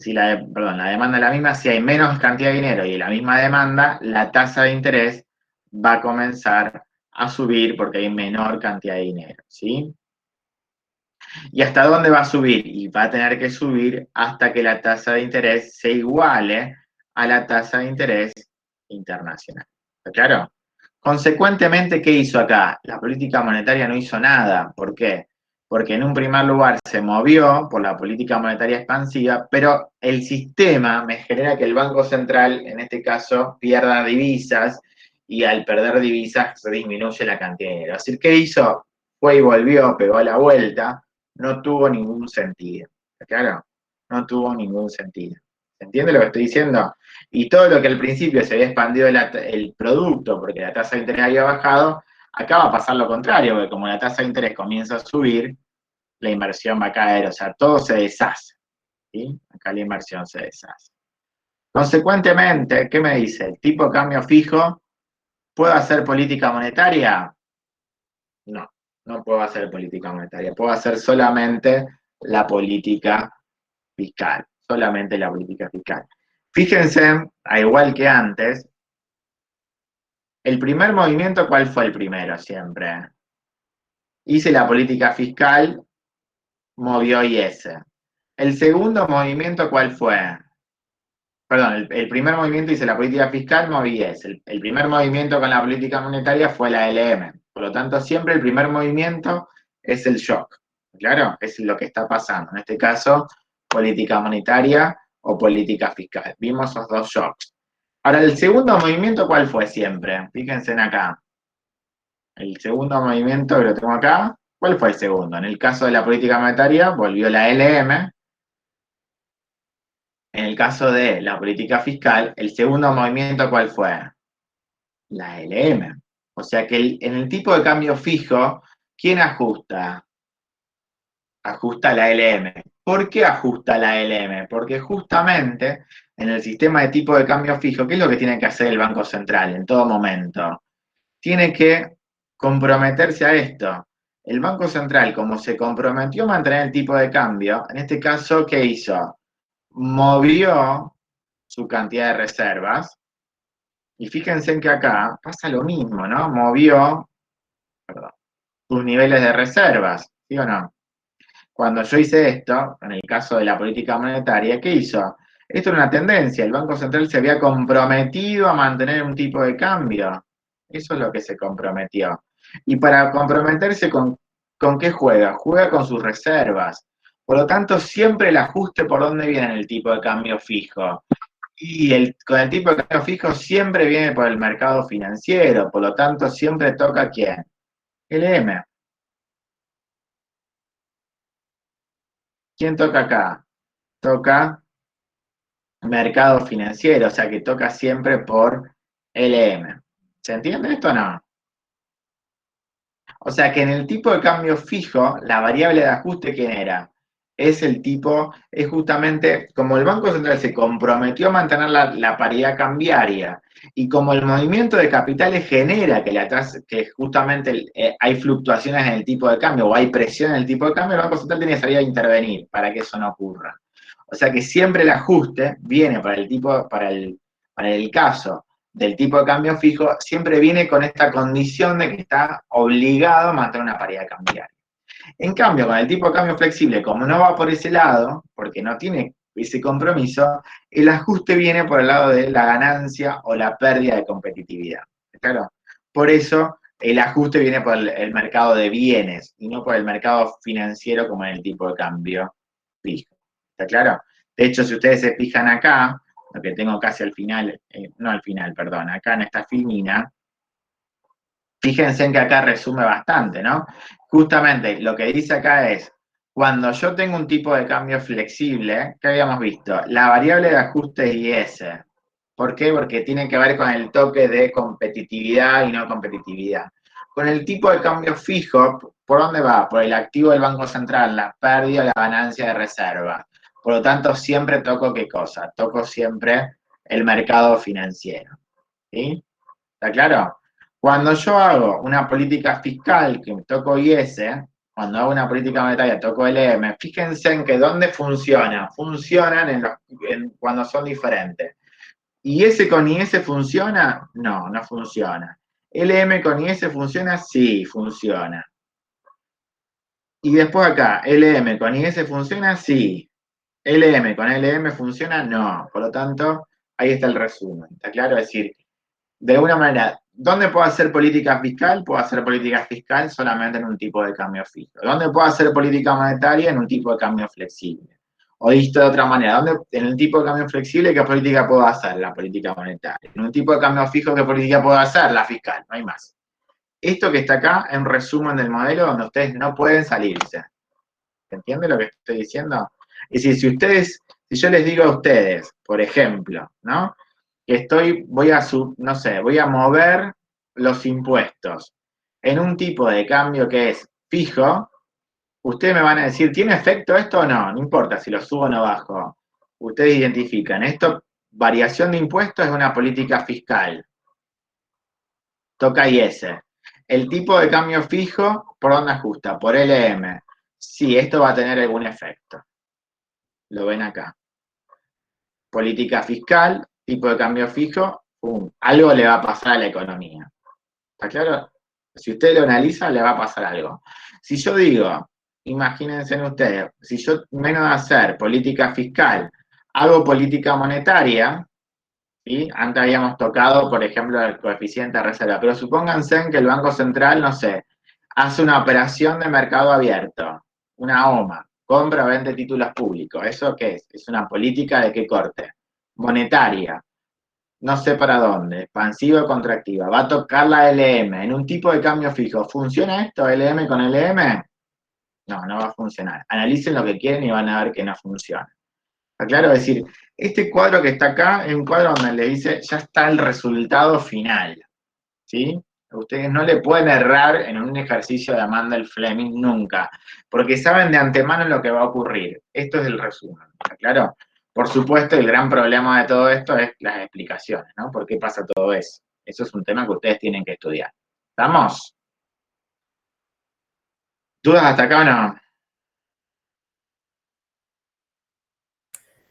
La demanda es la misma, si hay menos cantidad de dinero y la misma demanda, la tasa de interés va a comenzar a subir porque hay menor cantidad de dinero, ¿sí? ¿Y hasta dónde va a subir? Y va a tener que subir hasta que la tasa de interés se iguale a la tasa de interés internacional. ¿Está claro? Consecuentemente, ¿qué hizo acá? La política monetaria no hizo nada. ¿Por qué? Porque en un primer lugar se movió por la política monetaria expansiva, pero el sistema me genera que el Banco Central, en este caso, pierda divisas y al perder divisas se disminuye la cantidad de dinero. Es decir, ¿qué hizo? Fue y volvió, pegó la vuelta, no tuvo ningún sentido. ¿Está claro? No tuvo ningún sentido. ¿Se entiende lo que estoy diciendo? Y todo lo que al principio se había expandido el producto porque la tasa de interés había bajado, acá va a pasar lo contrario, porque como la tasa de interés comienza a subir, la inversión va a caer, o sea, todo se deshace. ¿Sí? Acá la inversión se deshace. Consecuentemente, ¿qué me dice? ¿El tipo de cambio fijo puede hacer política monetaria? No, no puedo hacer política monetaria, puedo hacer solamente la política fiscal, solamente la política fiscal. Fíjense, a igual que antes, el primer movimiento, ¿cuál fue el primero siempre? Hice la política fiscal, movió IS. El segundo movimiento, ¿cuál fue? Perdón, el primer movimiento hice la política fiscal, moví IS. El primer movimiento con la política monetaria fue la LM. Por lo tanto, siempre el primer movimiento es el shock. ¿Claro? Es lo que está pasando. En este caso, política monetaria o política fiscal. Vimos esos dos shocks. Ahora, el segundo movimiento, ¿cuál fue siempre? Fíjense en acá. El segundo movimiento que lo tengo acá, ¿cuál fue el segundo? En el caso de la política monetaria, volvió la LM. En el caso de la política fiscal, el segundo movimiento, ¿cuál fue? La LM. O sea que en el tipo de cambio fijo, ¿quién ajusta? Ajusta la LM. ¿Por qué ajusta la LM? Porque justamente en el sistema de tipo de cambio fijo, ¿qué es lo que tiene que hacer el Banco Central en todo momento? Tiene que comprometerse a esto. El Banco Central, como se comprometió a mantener el tipo de cambio, en este caso, ¿qué hizo? Movió su cantidad de reservas. Y fíjense en que acá pasa lo mismo, ¿no? Movió, sus niveles de reservas, ¿sí o no? Cuando yo hice esto, en el caso de la política monetaria, ¿qué hizo? Esto era una tendencia, el Banco Central se había comprometido a mantener un tipo de cambio. Eso es lo que se comprometió. Y para comprometerse, ¿con qué juega? Juega con sus reservas. Por lo tanto, siempre el ajuste por dónde viene en el tipo de cambio fijo. Y con el tipo de cambio fijo siempre viene por el mercado financiero. Por lo tanto, siempre toca ¿quién? El M. ¿Quién toca acá? Toca mercado financiero, o sea que toca siempre por LM. ¿Se entiende esto o no? O sea que en el tipo de cambio fijo, la variable de ajuste, ¿quién era? Es el tipo, es justamente como el Banco Central se comprometió a mantener la paridad cambiaria y como el movimiento de capitales genera que justamente hay fluctuaciones en el tipo de cambio o hay presión en el tipo de cambio, el Banco Central tiene que salir a intervenir para que eso no ocurra. O sea que siempre el ajuste viene para el caso del tipo de cambio fijo, siempre viene con esta condición de que está obligado a mantener una paridad cambiaria. En cambio, con el tipo de cambio flexible, como no va por ese lado, porque no tiene ese compromiso, el ajuste viene por el lado de la ganancia o la pérdida de competitividad. ¿Claro? Por eso el ajuste viene por el mercado de bienes y no por el mercado financiero como en el tipo de cambio fijo. ¿Está claro? De hecho, si ustedes se fijan acá, lo que tengo casi al final, no al final, perdón, acá en esta filmina, fíjense en que acá resume bastante, ¿no? Justamente lo que dice acá es, cuando yo tengo un tipo de cambio flexible, ¿qué habíamos visto? La variable de ajuste es IS. ¿Por qué? Porque tiene que ver con el toque de competitividad y no competitividad. Con el tipo de cambio fijo, ¿por dónde va? Por el activo del Banco Central, la pérdida o la ganancia de reserva. Por lo tanto, siempre toco ¿qué cosa? Toco siempre el mercado financiero. ¿Sí? ¿Está claro? Cuando yo hago una política fiscal que toco IS, cuando hago una política monetaria toco LM, fíjense en que dónde funciona. Funcionan cuando son diferentes. ¿IS con IS funciona? No, no funciona. ¿LM con IS funciona? Sí, funciona. Y después acá, ¿LM con IS funciona? Sí. ¿LM con LM funciona? No. Por lo tanto, ahí está el resumen. ¿Está claro? Es decir, de alguna manera, ¿dónde puedo hacer política fiscal? Puedo hacer política fiscal solamente en un tipo de cambio fijo. ¿Dónde puedo hacer política monetaria? En un tipo de cambio flexible. O visto de otra manera, en el tipo de cambio flexible, ¿qué política puedo hacer? La política monetaria. En un tipo de cambio fijo, ¿qué política puedo hacer? La fiscal, no hay más. Esto que está acá es un resumen del modelo donde ustedes no pueden salirse. ¿Se entiende lo que estoy diciendo? Es decir, si yo les digo a ustedes, por ejemplo, ¿no? Que voy a mover los impuestos en un tipo de cambio que es fijo, ustedes me van a decir, ¿tiene efecto esto o no? No importa si lo subo o no bajo. Ustedes identifican, esto, variación de impuestos es una política fiscal. Toca IS. El tipo de cambio fijo, ¿por dónde ajusta? Por LM. Sí, esto va a tener algún efecto. Lo ven acá. Política fiscal, tipo de cambio fijo, algo le va a pasar a la economía. ¿Está claro? Si usted lo analiza, le va a pasar algo. Si yo digo, imagínense ustedes, si yo menos de hacer política fiscal, hago política monetaria, ¿sí? Antes habíamos tocado, por ejemplo, el coeficiente de reserva, pero supónganse que el Banco Central, no sé, hace una operación de mercado abierto, una OMA, compra o vende títulos públicos. ¿Eso qué es? Es una política de qué corte? Monetaria. No sé para dónde, expansiva o contractiva. Va a tocar la LM en un tipo de cambio fijo. ¿Funciona esto, LM con LM? No, no va a funcionar. Analicen lo que quieren y van a ver que no funciona. ¿Está claro? Es decir, este cuadro que está acá es un cuadro donde le dice, ya está el resultado final. ¿Sí? Ustedes no le pueden errar en un ejercicio de Amandel-Fleming nunca, porque saben de antemano lo que va a ocurrir. Esto es el resumen, ¿está claro? Por supuesto, el gran problema de todo esto es las explicaciones, ¿no? ¿Por qué pasa todo eso? Eso es un tema que ustedes tienen que estudiar. ¿Estamos? ¿Dudas hasta acá o no?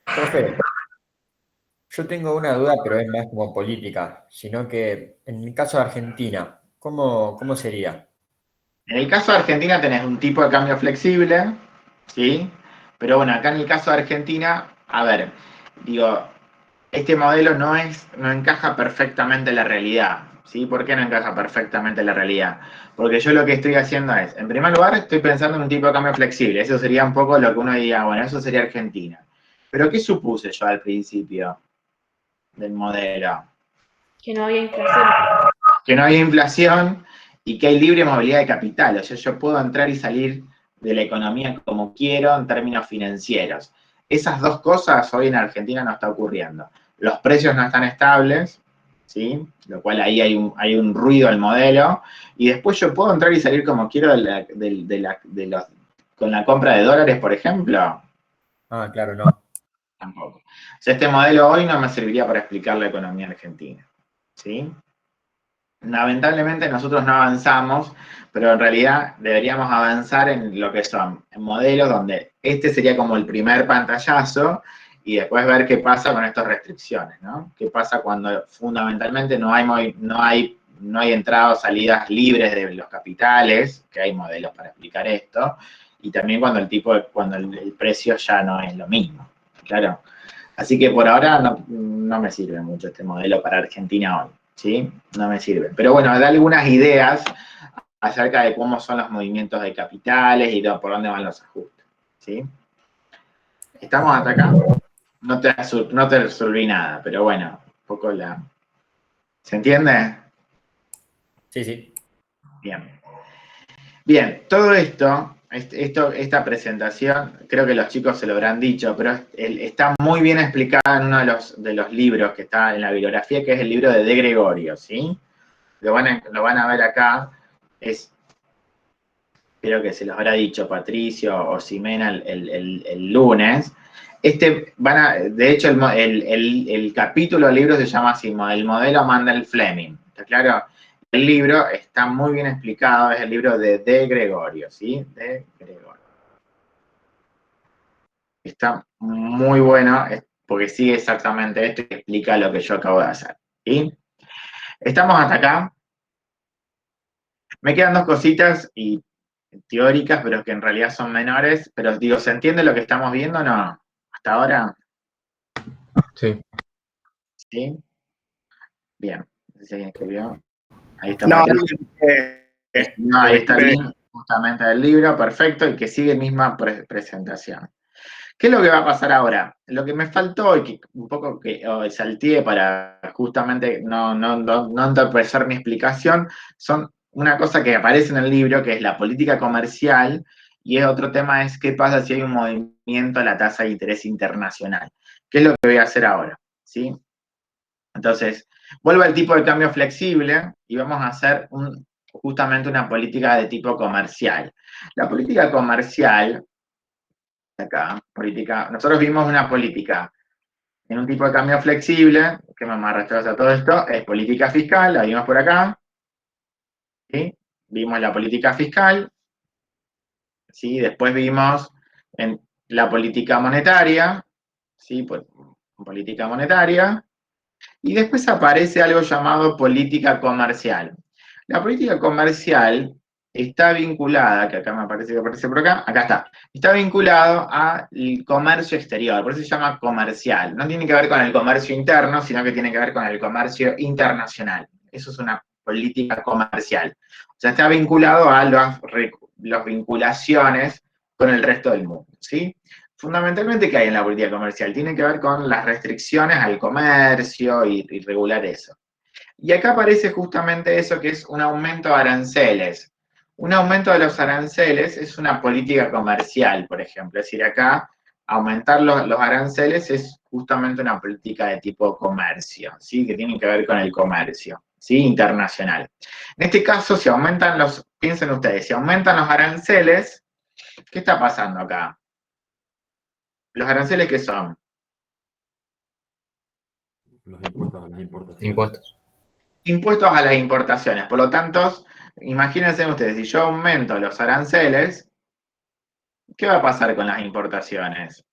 Profe, yo tengo una duda, pero es más como política, sino que en el caso de Argentina, ¿cómo sería? En el caso de Argentina tenés un tipo de cambio flexible, ¿sí? Pero bueno, acá en el caso de Argentina, a ver, digo, este modelo no encaja perfectamente en la realidad, ¿sí? ¿Por qué no encaja perfectamente en la realidad? Porque yo lo que estoy haciendo es, en primer lugar, estoy pensando en un tipo de cambio flexible, eso sería un poco lo que uno diría, bueno, eso sería Argentina. Pero ¿qué supuse yo al principio del modelo? Que no había inflación. Que no hay inflación y que hay libre movilidad de capital. O sea, yo puedo entrar y salir de la economía como quiero en términos financieros. Esas dos cosas hoy en Argentina no está ocurriendo. Los precios no están estables, ¿sí? Lo cual ahí hay un ruido al modelo. Y después yo puedo entrar y salir como quiero con la compra de dólares, por ejemplo. Ah, claro, no. Tampoco. O sea, este modelo hoy no me serviría para explicar la economía argentina, ¿sí? Lamentablemente nosotros no avanzamos, pero en realidad deberíamos avanzar en lo que son en modelos donde este sería como el primer pantallazo y después ver qué pasa con estas restricciones, ¿no? ¿Qué pasa cuando fundamentalmente no hay entradas o salidas libres de los capitales, que hay modelos para explicar esto, y también cuando el precio ya no es lo mismo, claro. Así que por ahora no me sirve mucho este modelo para Argentina hoy. ¿Sí? No me sirve. Pero bueno, da algunas ideas acerca de cómo son los movimientos de capitales y por dónde van los ajustes. ¿Sí? ¿Estamos hasta acá? No te resolví nada, pero bueno, un poco ¿Se entiende? Sí, sí. Bien. Bien, todo esta presentación, creo que los chicos se lo habrán dicho, pero está muy bien explicada en uno de los libros que está en la bibliografía, que es el libro de Gregorio, ¿sí? Lo van a ver acá, creo que se los habrá dicho Patricio o Ximena el lunes, de hecho, el capítulo del libro se llama así, el modelo Mandel-Fleming, ¿está claro? El libro está muy bien explicado, es el libro de Gregorio, ¿sí? De Gregorio. Está muy bueno, porque sigue exactamente esto y explica lo que yo acabo de hacer, ¿sí? Estamos hasta acá. Me quedan dos cositas teóricas, pero que en realidad son menores, pero digo, ¿se entiende lo que estamos viendo o no? Hasta ahora, Sí. ¿sí? Bien. No sé si alguien escribió. Ahí está No, Patricia. No, ahí está el link justamente del libro, perfecto, y que sigue misma presentación. ¿Qué es lo que va a pasar ahora? Lo que me faltó y que un poco que salteé para justamente no entorpecer mi explicación, son una cosa que aparece en el libro, que es la política comercial, y otro tema es qué pasa si hay un movimiento a la tasa de interés internacional. ¿Qué es lo que voy a hacer ahora? ¿Sí? Entonces, vuelvo al tipo de cambio flexible y vamos a hacer justamente una política de tipo comercial. La política comercial, acá, nosotros vimos una política en un tipo de cambio flexible, que me arrastró a todo esto, es política fiscal, la vimos por acá, ¿sí? Vimos la política fiscal, ¿sí? Después vimos en la política monetaria, ¿sí? Política monetaria, y después aparece algo llamado política comercial. La política comercial está vinculada, que acá me parece que aparece por acá está vinculado al comercio exterior, por eso se llama comercial. No tiene que ver con el comercio interno, sino que tiene que ver con el comercio internacional. Eso es una política comercial. O sea, está vinculado a las vinculaciones con el resto del mundo, ¿sí? Fundamentalmente, ¿qué hay en la política comercial? Tiene que ver con las restricciones al comercio y regular eso. Y acá aparece justamente eso que es un aumento de aranceles. Un aumento de los aranceles es una política comercial, por ejemplo. Es decir, acá aumentar los aranceles es justamente una política de tipo comercio, ¿sí? Que tiene que ver con el comercio, ¿sí? Internacional. En este caso, piensen ustedes, si aumentan los aranceles, ¿qué está pasando acá? ¿Los aranceles qué son? Los impuestos a las importaciones. Impuestos. Impuestos a las importaciones. Por lo tanto, imagínense ustedes, si yo aumento los aranceles, ¿qué va a pasar con las importaciones?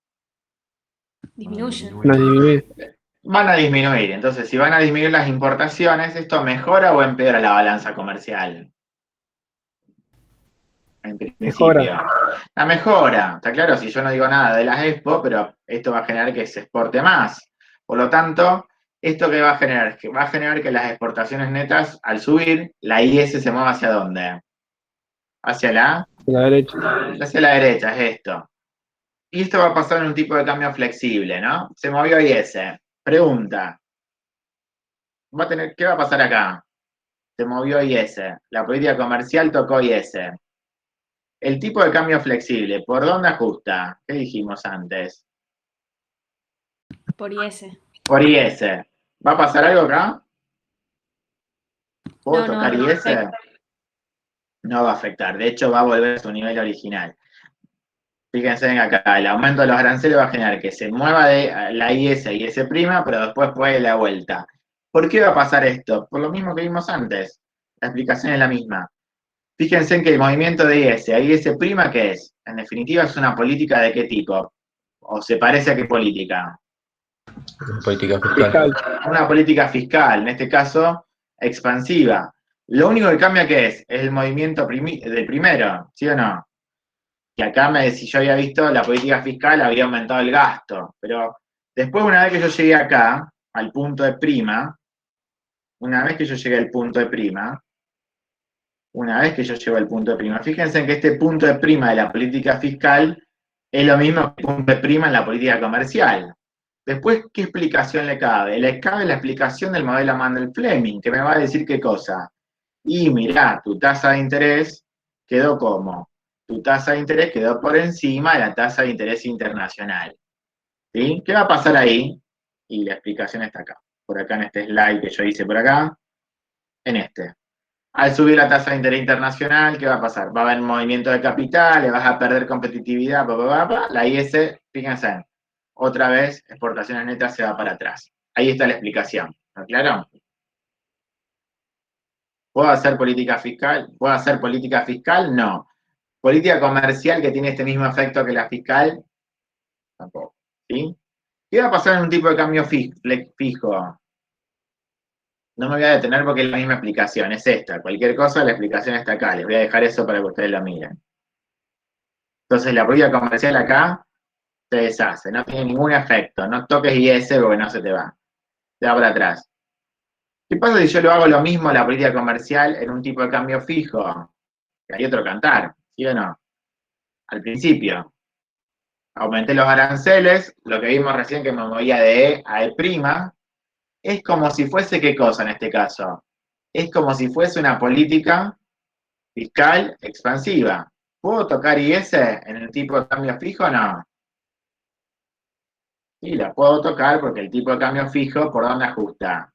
Disminuyen. la disminuye. Van a disminuir. Entonces, si van a disminuir las importaciones, ¿esto mejora o empeora la balanza comercial? En principio. Mejora. La mejora. Está claro, si yo no digo nada de las Expo, pero esto va a generar que se exporte más. Por lo tanto, ¿esto qué va a generar? Que va a generar que las exportaciones netas, al subir, la IS se mueva ¿hacia dónde? Hacia la derecha. Hacia la derecha, es esto. Y esto va a pasar en un tipo de cambio flexible, ¿no? Se movió IS. Pregunta. ¿Qué va a pasar acá? Se movió IS. La política comercial tocó IS. El tipo de cambio flexible, ¿por dónde ajusta? ¿Qué dijimos antes? Por IS. Por IS. ¿Va a pasar algo acá? ¿Puedo No, tocar no IS? afecta. No va a afectar. De hecho, va a volver a su nivel original. Fíjense en acá, el aumento de los aranceles va a generar que se mueva de la IS a IS', pero después puede la vuelta. ¿Por qué va a pasar esto? Por lo mismo que vimos antes. La explicación es la misma. Fíjense en que el movimiento de IS a IS', ¿qué es? En definitiva, es una política de qué tipo. ¿O se parece a qué política? Política fiscal. Una política fiscal, en este caso, expansiva. Lo único que cambia, ¿qué es? Es el movimiento del primero, ¿sí o no? Que acá si yo había visto la política fiscal, había aumentado el gasto. Pero después, una vez que yo llegué acá, al punto de prima, una vez que yo llegué al punto de prima, fíjense en que este punto de prima de la política fiscal es lo mismo que el punto de prima en la política comercial. Después, ¿qué explicación le cabe? Le cabe la explicación del modelo Mandel-Fleming, que me va a decir qué cosa. Y mirá, tu tasa de interés quedó como, tu tasa de interés quedó por encima de la tasa de interés internacional. ¿Sí? ¿Qué va a pasar ahí? Y la explicación está acá. Por acá en este slide que yo hice por acá, en este. Al subir la tasa de interés internacional, ¿qué va a pasar? Va a haber movimiento de capitales, vas a perder competitividad, la IS, fíjense, otra vez exportaciones netas se va para atrás. Ahí está la explicación. ¿Está claro? ¿Puedo hacer política fiscal? ¿Puedo hacer política fiscal? No. Política comercial que tiene este mismo efecto que la fiscal, tampoco. ¿Sí? ¿Qué va a pasar en un tipo de cambio fijo? No me voy a detener porque es la misma explicación, es esta. Cualquier cosa, la explicación está acá. Les voy a dejar eso para que ustedes lo miren. Entonces, la política comercial acá se deshace, no tiene ningún efecto. No toques IS porque no se te va. Se va para atrás. ¿Qué pasa si yo lo hago lo mismo la política comercial en un tipo de cambio fijo? Que hay otro cantar, ¿sí o no? Al principio, aumenté los aranceles, lo que vimos recién que me movía de E a E', es como si fuese, ¿qué cosa en este caso? Es como si fuese una política fiscal expansiva. ¿Puedo tocar IS en el tipo de cambio fijo o no? Sí, la puedo tocar porque el tipo de cambio fijo, ¿por dónde ajusta?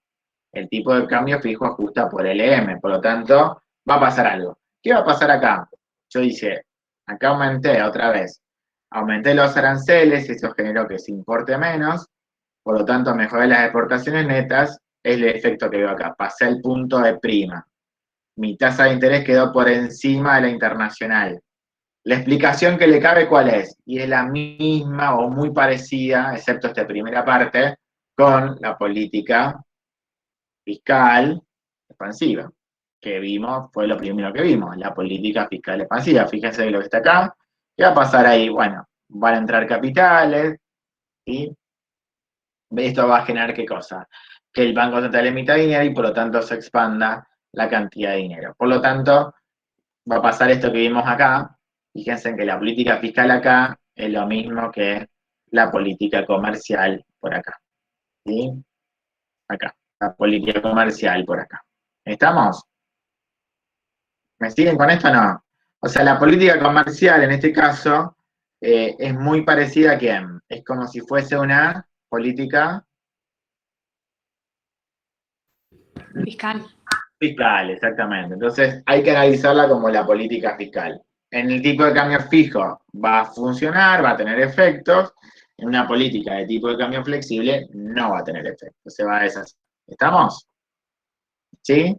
El tipo de cambio fijo ajusta por LM, por lo tanto, va a pasar algo. ¿Qué va a pasar acá? Yo dije, acá aumenté los aranceles, eso generó que se importe menos, por lo tanto mejoré las exportaciones netas, es el efecto que veo acá, pasé el punto de prima. Mi tasa de interés quedó por encima de la internacional. La explicación que le cabe, ¿cuál es? Y es la misma o muy parecida, excepto esta primera parte, con la política fiscal expansiva, que vimos, fue lo primero que vimos, la política fiscal expansiva. Fíjense lo que está acá. ¿Qué va a pasar ahí? Bueno, van a entrar capitales, ¿sí? Esto va a generar ¿qué cosa? Que el Banco Central emita dinero y por lo tanto se expanda la cantidad de dinero. Por lo tanto, va a pasar esto que vimos acá. Fíjense en que la política fiscal acá es lo mismo que la política comercial por acá. ¿Sí? Acá. La política comercial por acá. ¿Estamos? ¿Me siguen con esto o no? O sea, la política comercial en este caso es muy parecida a quién. Es como si fuese una política Fiscal. fiscal, exactamente. Entonces hay que analizarla como la política fiscal. En el tipo de cambio fijo va a funcionar, va a tener efectos. En una política de tipo de cambio flexible no va a tener efectos, se va a deshacer. ¿Estamos? ¿Sí?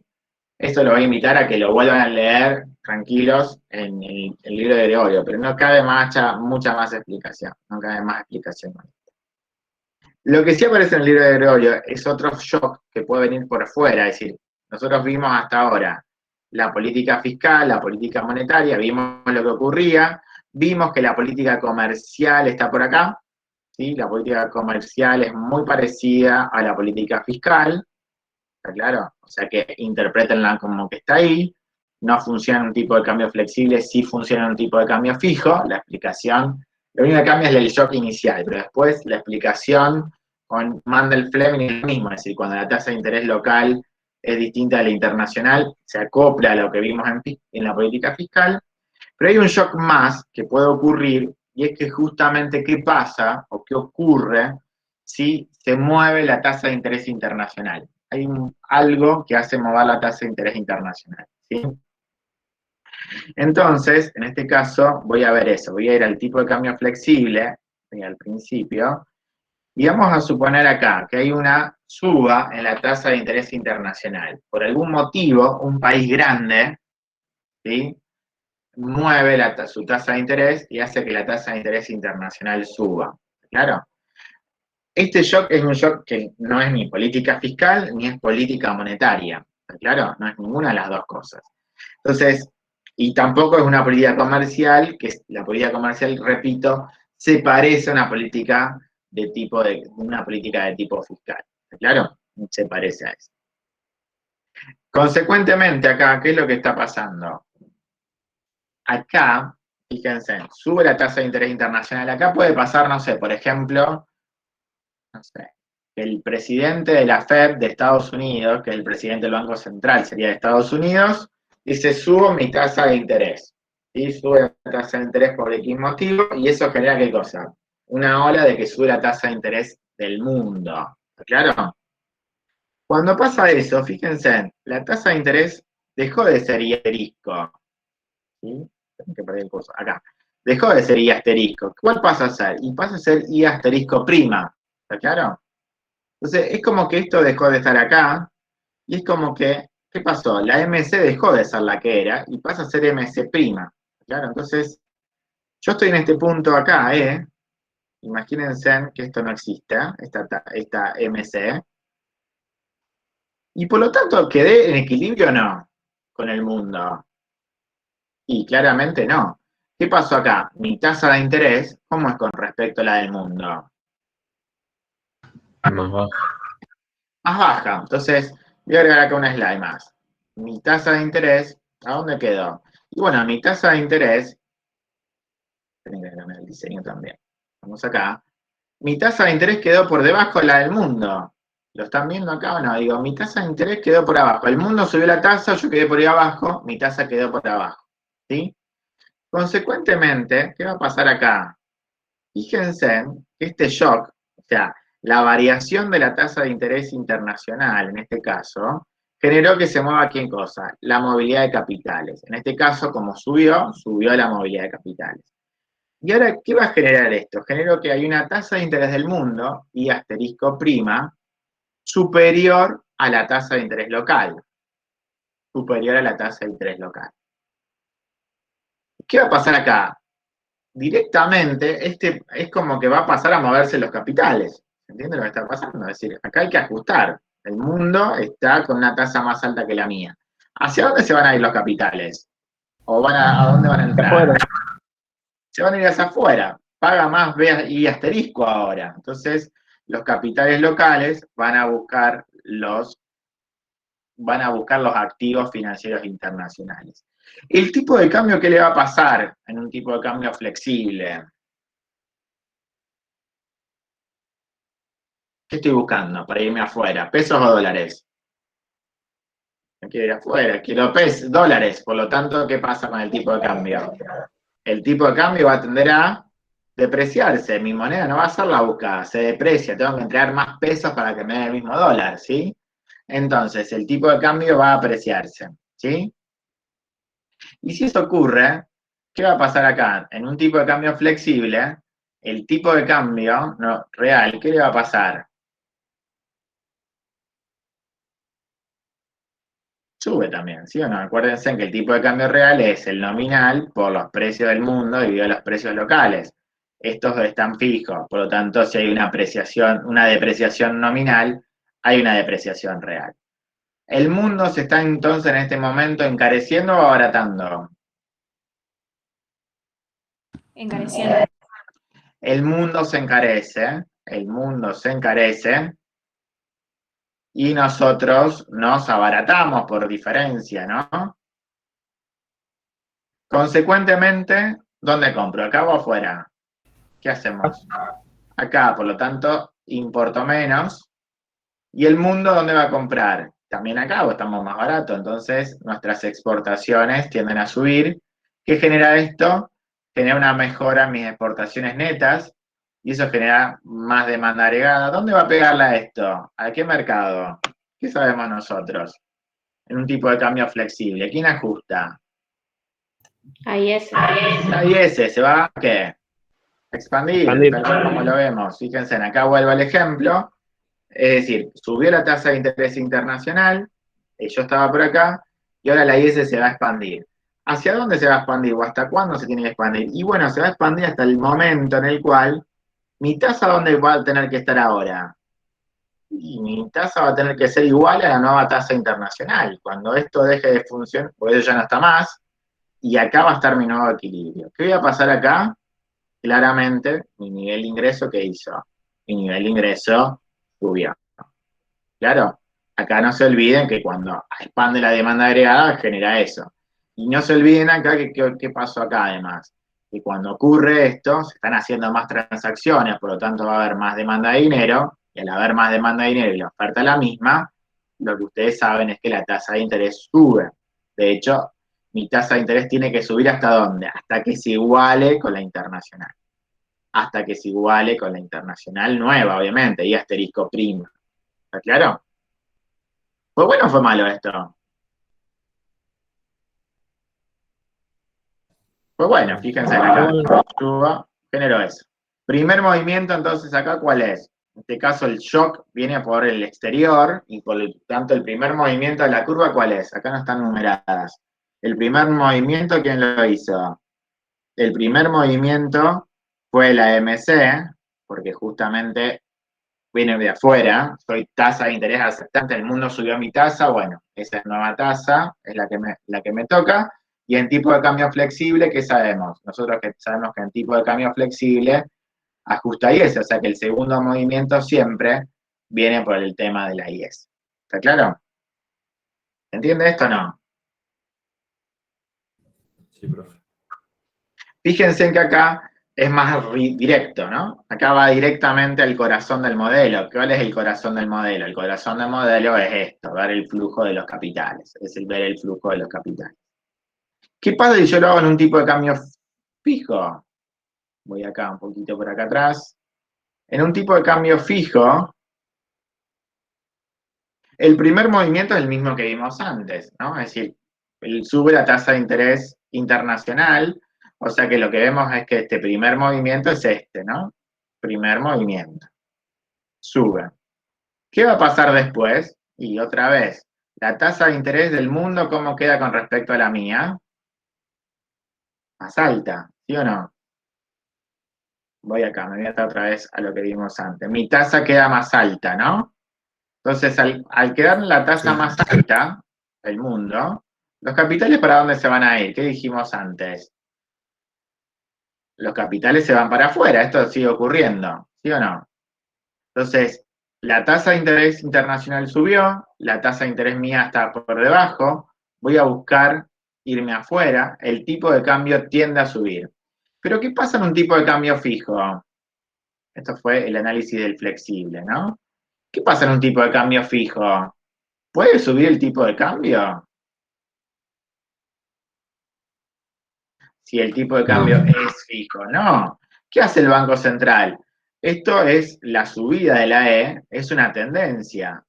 Esto lo voy a invitar a que lo vuelvan a leer tranquilos en el libro de Gregorio, pero no cabe mucha más explicación. No cabe más explicación. Lo que sí aparece en el libro de Gregorio es otro shock que puede venir por fuera, es decir, nosotros vimos hasta ahora la política fiscal, la política monetaria, vimos lo que ocurría, vimos que la política comercial está por acá, ¿sí? La política comercial es muy parecida a la política fiscal, ¿está claro? O sea que interpretenla como que está ahí, no funciona en un tipo de cambio flexible, sí funciona en un tipo de cambio fijo, la explicación, lo único que cambia es el shock inicial, pero después la explicación con Mandel-Fleming es lo mismo, es decir, cuando la tasa de interés local es distinta a la internacional, se acopla a lo que vimos en la política fiscal, pero hay un shock más que puede ocurrir, y es que justamente qué pasa o qué ocurre si se mueve la tasa de interés internacional. Hay algo que hace mover la tasa de interés internacional, ¿sí? Entonces, en este caso, voy a ver eso, voy a ir al tipo de cambio flexible, al principio, y vamos a suponer acá que hay una suba en la tasa de interés internacional. Por algún motivo, un país grande, ¿sí?, mueve su tasa de interés y hace que la tasa de interés internacional suba. ¿Claro? Este shock es un shock que no es ni política fiscal ni es política monetaria. ¿Está claro? No es ninguna de las dos cosas. Entonces, y tampoco es una política comercial, que la política comercial, repito, se parece a una política de tipo fiscal. ¿Está claro? Se parece a eso. Consecuentemente, acá, ¿qué es lo que está pasando? Acá, fíjense, sube la tasa de interés internacional. Acá puede pasar, no sé, por ejemplo, no sé, el presidente de la Fed de Estados Unidos, que es el presidente del Banco Central, sería de Estados Unidos, dice, subo mi tasa de interés. Y sube la tasa de interés por X motivo, y eso genera ¿qué cosa? Una ola de que sube la tasa de interés del mundo. ¿Claro? Cuando pasa eso, fíjense, la tasa de interés dejó de ser asterisco. ¿Sí? Tengo que perder el curso. Acá. dejó de ser I asterisco. ¿Cuál pasa a ser? Y pasa a ser I asterisco prima. ¿Está claro? Entonces, es como que esto dejó de estar acá, y es como que, ¿qué pasó? La MC dejó de ser la que era, y pasa a ser MC prima. Claro, entonces, yo estoy en este punto acá, imagínense que esto no existe, esta MC, y por lo tanto quedé en equilibrio o no con el mundo. Y claramente no. ¿Qué pasó acá? Mi tasa de interés, ¿cómo es con respecto a la del mundo? Más bajo. Más baja. Entonces, voy a agregar acá una slide más. Mi tasa de interés, ¿a dónde quedó? Y bueno, mi tasa de interés, tienen que cambiar el diseño también. Vamos acá. Mi tasa de interés quedó por debajo de la del mundo. ¿Lo están viendo acá o no? Digo, mi tasa de interés quedó por abajo. El mundo subió la tasa, yo quedé por ahí abajo, mi tasa quedó por abajo. ¿Sí? Consecuentemente, ¿qué va a pasar acá? Fíjense que este shock, o sea, la variación de la tasa de interés internacional, en este caso, generó que se mueva aquí en cosa, la movilidad de capitales. En este caso, como subió la movilidad de capitales. Y ahora, ¿qué va a generar esto? Generó que hay una tasa de interés del mundo, I asterisco prima, superior a la tasa de interés local. Superior a la tasa de interés local. ¿Qué va a pasar acá? Directamente, es como que va a pasar a moverse los capitales. ¿Entiendes lo que está pasando? Es decir, acá hay que ajustar. El mundo está con una tasa más alta que la mía. ¿Hacia dónde se van a ir los capitales? ¿O a dónde van a entrar? Afuera. Se van a ir hacia afuera. Paga más B y asterisco ahora. Entonces, los capitales locales van a buscar los activos financieros internacionales. El tipo de cambio, ¿qué le va a pasar en un tipo de cambio flexible? ¿Qué estoy buscando para irme afuera? ¿Pesos o dólares? Me quiero ir afuera, quiero dólares. Por lo tanto, ¿qué pasa con el tipo de cambio? El tipo de cambio va a tender a depreciarse. Mi moneda no va a ser la buscada, se deprecia. Tengo que entregar más pesos para que me dé el mismo dólar, ¿sí? Entonces, el tipo de cambio va a apreciarse, ¿sí? Y si eso ocurre, ¿qué va a pasar acá? En un tipo de cambio flexible, el tipo de cambio real, ¿qué le va a pasar? Sube también, ¿sí o no? Acuérdense que el tipo de cambio real es el nominal por los precios del mundo dividido los precios locales. Estos están fijos, por lo tanto, si hay una depreciación nominal, hay una depreciación real. ¿El mundo se está entonces en este momento encareciendo o abaratando? Encareciendo. El mundo se encarece, y nosotros nos abaratamos por diferencia, ¿no? Consecuentemente, ¿dónde compro? ¿Acá o afuera? ¿Qué hacemos? Acá, por lo tanto, importo menos. ¿Y el mundo dónde va a comprar? También acá o estamos más baratos. Entonces, nuestras exportaciones tienden a subir. ¿Qué genera esto? Genera una mejora en mis exportaciones netas y eso genera más demanda agregada. ¿Dónde va a pegarla esto? ¿A qué mercado? ¿Qué sabemos nosotros? En un tipo de cambio flexible. ¿Quién ajusta? Ahí es. La IS se va a ¿qué? Expandir, tal cual como lo vemos. Fíjense, acá vuelvo al ejemplo. Es decir, subió la tasa de interés internacional, yo estaba por acá, y ahora la IS se va a expandir. ¿Hacia dónde se va a expandir o hasta cuándo se tiene que expandir? Y bueno, se va a expandir hasta el momento en el cual mi tasa, ¿dónde va a tener que estar ahora? Y mi tasa va a tener que ser igual a la nueva tasa internacional. Cuando esto deje de funcionar, pues eso ya no está más, y acá va a estar mi nuevo equilibrio. ¿Qué va a pasar acá? Claramente, mi nivel de ingreso, ¿qué hizo? Mi nivel de ingreso subió. Claro, acá no se olviden que cuando expande la demanda agregada genera eso. Y no se olviden acá que pasó acá además, que cuando ocurre esto se están haciendo más transacciones, por lo tanto va a haber más demanda de dinero, y al haber más demanda de dinero y la oferta la misma, lo que ustedes saben es que la tasa de interés sube. De hecho, mi tasa de interés tiene que subir ¿hasta dónde? Hasta que se iguale con la internacional. Hasta que se iguale con la internacional nueva, obviamente, y asterisco prima. ¿Está claro? ¿Fue bueno o fue malo esto? Pues bueno, fíjense acá, suba, generó eso. Primer movimiento, entonces, acá, ¿cuál es? En este caso, el shock viene por el exterior y por lo tanto el primer movimiento de la curva, ¿cuál es? Acá no están numeradas. El primer movimiento, ¿quién lo hizo? El primer movimiento fue la MC, porque justamente viene de afuera, soy tasa de interés aceptante, el mundo subió mi tasa, bueno, esa es nueva tasa, es la que me toca, y en tipo de cambio flexible, ¿qué sabemos? Nosotros que sabemos que en tipo de cambio flexible ajusta IS, o sea que el segundo movimiento siempre viene por el tema de la IS. ¿Está claro? ¿Entiende esto o no? Sí, profe. Fíjense que acá es más directo, ¿no? Acá va directamente al corazón del modelo. ¿Cuál es el corazón del modelo? El corazón del modelo es esto, ver el flujo de los capitales, es el ver el flujo de los capitales. ¿Qué pasa si yo lo hago en un tipo de cambio fijo? Voy acá, un poquito por acá atrás. En un tipo de cambio fijo, el primer movimiento es el mismo que vimos antes, ¿no? Es decir, sube la tasa de interés internacional, o sea que lo que vemos es que este primer movimiento es este, ¿no? Primer movimiento. Sube. ¿Qué va a pasar después? Y otra vez, la tasa de interés del mundo, ¿cómo queda con respecto a la mía? Más alta, ¿sí o no? Voy acá, me voy a estar otra vez a lo que vimos antes. Mi tasa queda más alta, ¿no? Entonces, al quedar la tasa más alta del mundo, ¿los capitales para dónde se van a ir? ¿Qué dijimos antes? Los capitales se van para afuera, esto sigue ocurriendo, ¿sí o no? Entonces, la tasa de interés internacional subió, la tasa de interés mía está por debajo, voy a buscar irme afuera, el tipo de cambio tiende a subir. Pero ¿qué pasa en un tipo de cambio fijo? Esto fue el análisis del flexible, ¿no? ¿Qué pasa en un tipo de cambio fijo? ¿Puede subir el tipo de cambio? Si el tipo de cambio es fijo, no. ¿Qué hace el Banco Central? Esto es la subida de la E, es una tendencia,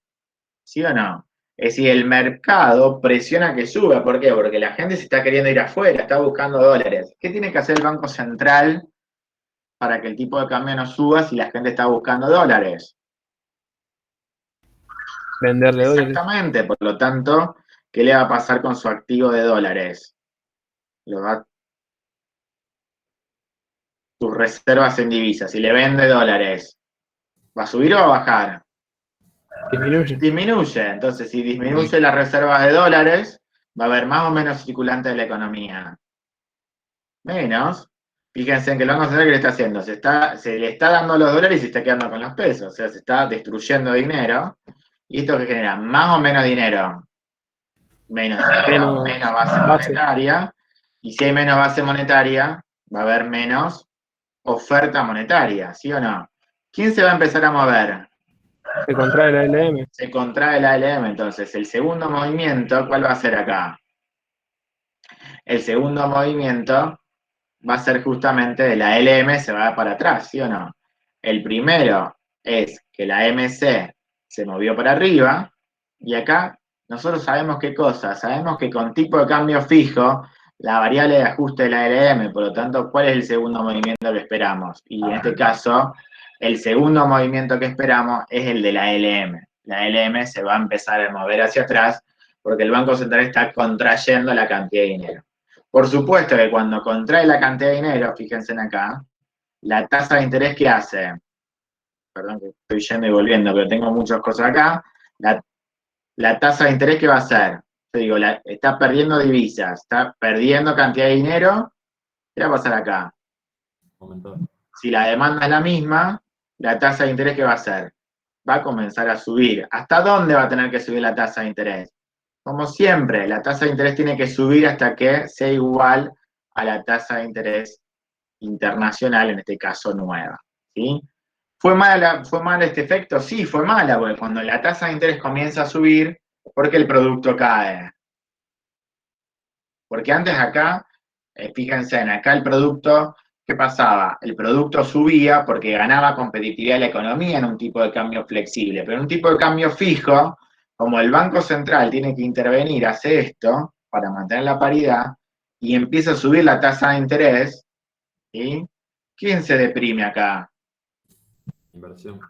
¿sí o no? Es decir, el mercado presiona que suba. ¿Por qué? Porque la gente se está queriendo ir afuera, está buscando dólares. ¿Qué tiene que hacer el Banco Central para que el tipo de cambio no suba si la gente está buscando dólares? Venderle dólares. Exactamente, por lo tanto, ¿qué le va a pasar con su activo de dólares? Sus reservas en divisas, si le vende dólares, ¿va a subir o va a bajar? Disminuye. Disminuye. Entonces, si disminuye las reservas de dólares, va a haber más o menos circulante de la economía. Menos. Fíjense en que el Banco Central, ¿qué le está haciendo? Se le está dando los dólares y se está quedando con los pesos. O sea, se está destruyendo dinero. ¿Y esto qué genera? Más o menos dinero. Menos dinero, menos base monetaria. Y si hay menos base monetaria, va a haber menos oferta monetaria, ¿sí o no? ¿Quién se va a empezar a mover? Se contrae la LM. Se contrae la ALM, entonces el segundo movimiento, ¿cuál va a ser acá? El segundo movimiento va a ser justamente de la LM se va para atrás, ¿sí o no? El primero es que la MC se movió para arriba y acá nosotros sabemos qué cosa, sabemos que con tipo de cambio fijo la variable de ajuste de la LM, por lo tanto, ¿cuál es el segundo movimiento que esperamos? Y en este caso, el segundo movimiento que esperamos es el de la LM. La LM se va a empezar a mover hacia atrás porque el Banco Central está contrayendo la cantidad de dinero. Por supuesto que cuando contrae la cantidad de dinero, fíjense en acá, la tasa de interés que hace, perdón que estoy yendo y volviendo, pero tengo muchas cosas acá, la tasa de interés que va a hacer, yo digo, está perdiendo divisas, está perdiendo cantidad de dinero, ¿qué va a pasar acá? Aumentar. Si la demanda es la misma, la tasa de interés que va a hacer, va a comenzar a subir. ¿Hasta dónde va a tener que subir la tasa de interés? Como siempre, la tasa de interés tiene que subir hasta que sea igual a la tasa de interés internacional, en este caso nueva, ¿sí? ¿Fue mal este efecto? Sí, fue mala, porque cuando la tasa de interés comienza a subir, ¿por qué el producto cae? Porque antes acá, fíjense, en acá el producto, ¿qué pasaba? El producto subía porque ganaba competitividad de la economía en un tipo de cambio flexible, pero en un tipo de cambio fijo, como el Banco Central tiene que intervenir, hace esto, para mantener la paridad, y empieza a subir la tasa de interés, ¿sí? ¿Quién se deprime acá? Inversión.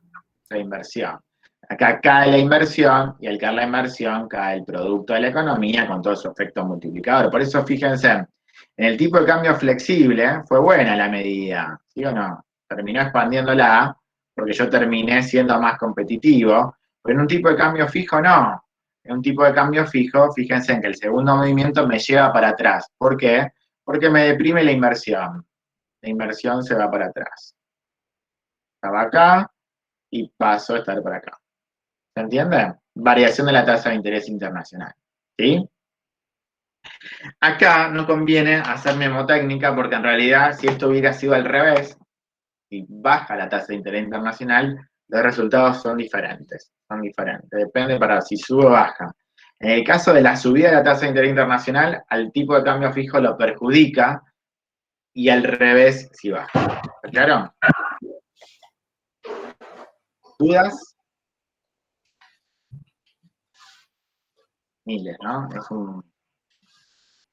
La inversión. Acá cae la inversión y al caer la inversión cae el producto de la economía con todo su efecto multiplicador. Por eso fíjense, en el tipo de cambio flexible fue buena la medida, ¿sí o no? Terminó expandiéndola porque yo terminé siendo más competitivo, pero en un tipo de cambio fijo no. En un tipo de cambio fijo, fíjense en que el segundo movimiento me lleva para atrás. ¿Por qué? Porque me deprime la inversión. La inversión se va para atrás. Estaba acá y paso a estar para acá. ¿Se entiende? Variación de la tasa de interés internacional. ¿Sí? Acá no conviene hacer mnemotécnica porque en realidad si esto hubiera sido al revés, si baja la tasa de interés internacional, los resultados son diferentes. Son diferentes. Depende para si sube o baja. En el caso de la subida de la tasa de interés internacional, al tipo de cambio fijo lo perjudica y al revés si baja. ¿Está claro? ¿Dudas? Miles, ¿no? Es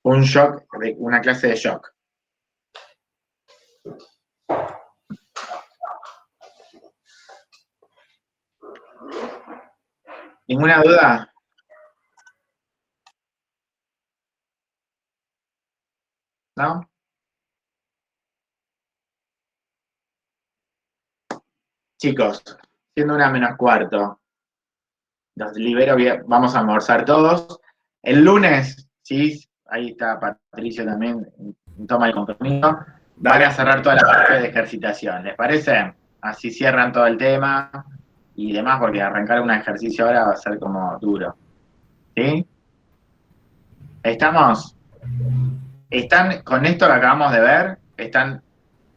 un shock, una clase de shock. ¿Ninguna duda? ¿No? Chicos, siendo 1:45, los libero bien, vamos a almorzar todos. El lunes, sí, ahí está Patricio también, toma el compromiso. Van a cerrar toda la parte de ejercitación, ¿les parece? Así cierran todo el tema y demás, porque arrancar un ejercicio ahora va a ser como duro. ¿Sí? ¿Estamos? Están, con esto que acabamos de ver,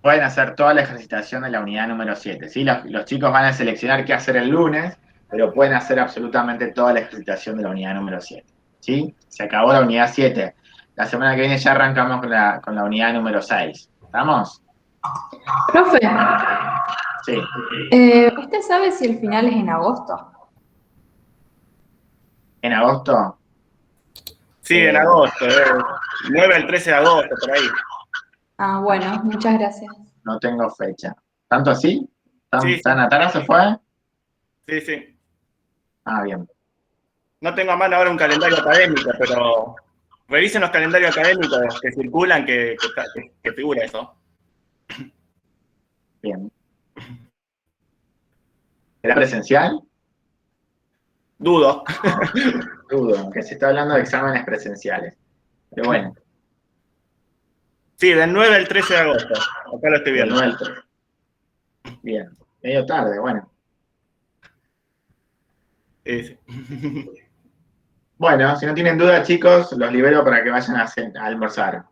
pueden hacer toda la ejercitación de la unidad número 7. ¿Sí? Los chicos van a seleccionar qué hacer el lunes, pero pueden hacer absolutamente toda la ejercitación de la unidad número 7. ¿Sí? Se acabó la unidad 7. La semana que viene ya arrancamos con la unidad número 6. ¿Estamos? Profe, Sí. ¿usted sabe si el final es en agosto? ¿En agosto? Sí, en agosto, 9 al 13 de agosto, por ahí. Ah, bueno, muchas gracias. No tengo fecha. ¿Tanto así? Sí. ¿Tan atrás se fue? Sí, sí. Ah, bien. No tengo a mano ahora un calendario académico, pero revisen los calendarios académicos que circulan, que figura eso. Bien. ¿Será presencial? Dudo. Dudo, aunque se está hablando de exámenes presenciales. Pero bueno. Sí, del 9 al 13 de agosto. Acá lo estoy viendo. Bien. Medio tarde, bueno. Sí. Bueno, si no tienen duda, chicos, los libero para que vayan a almorzar.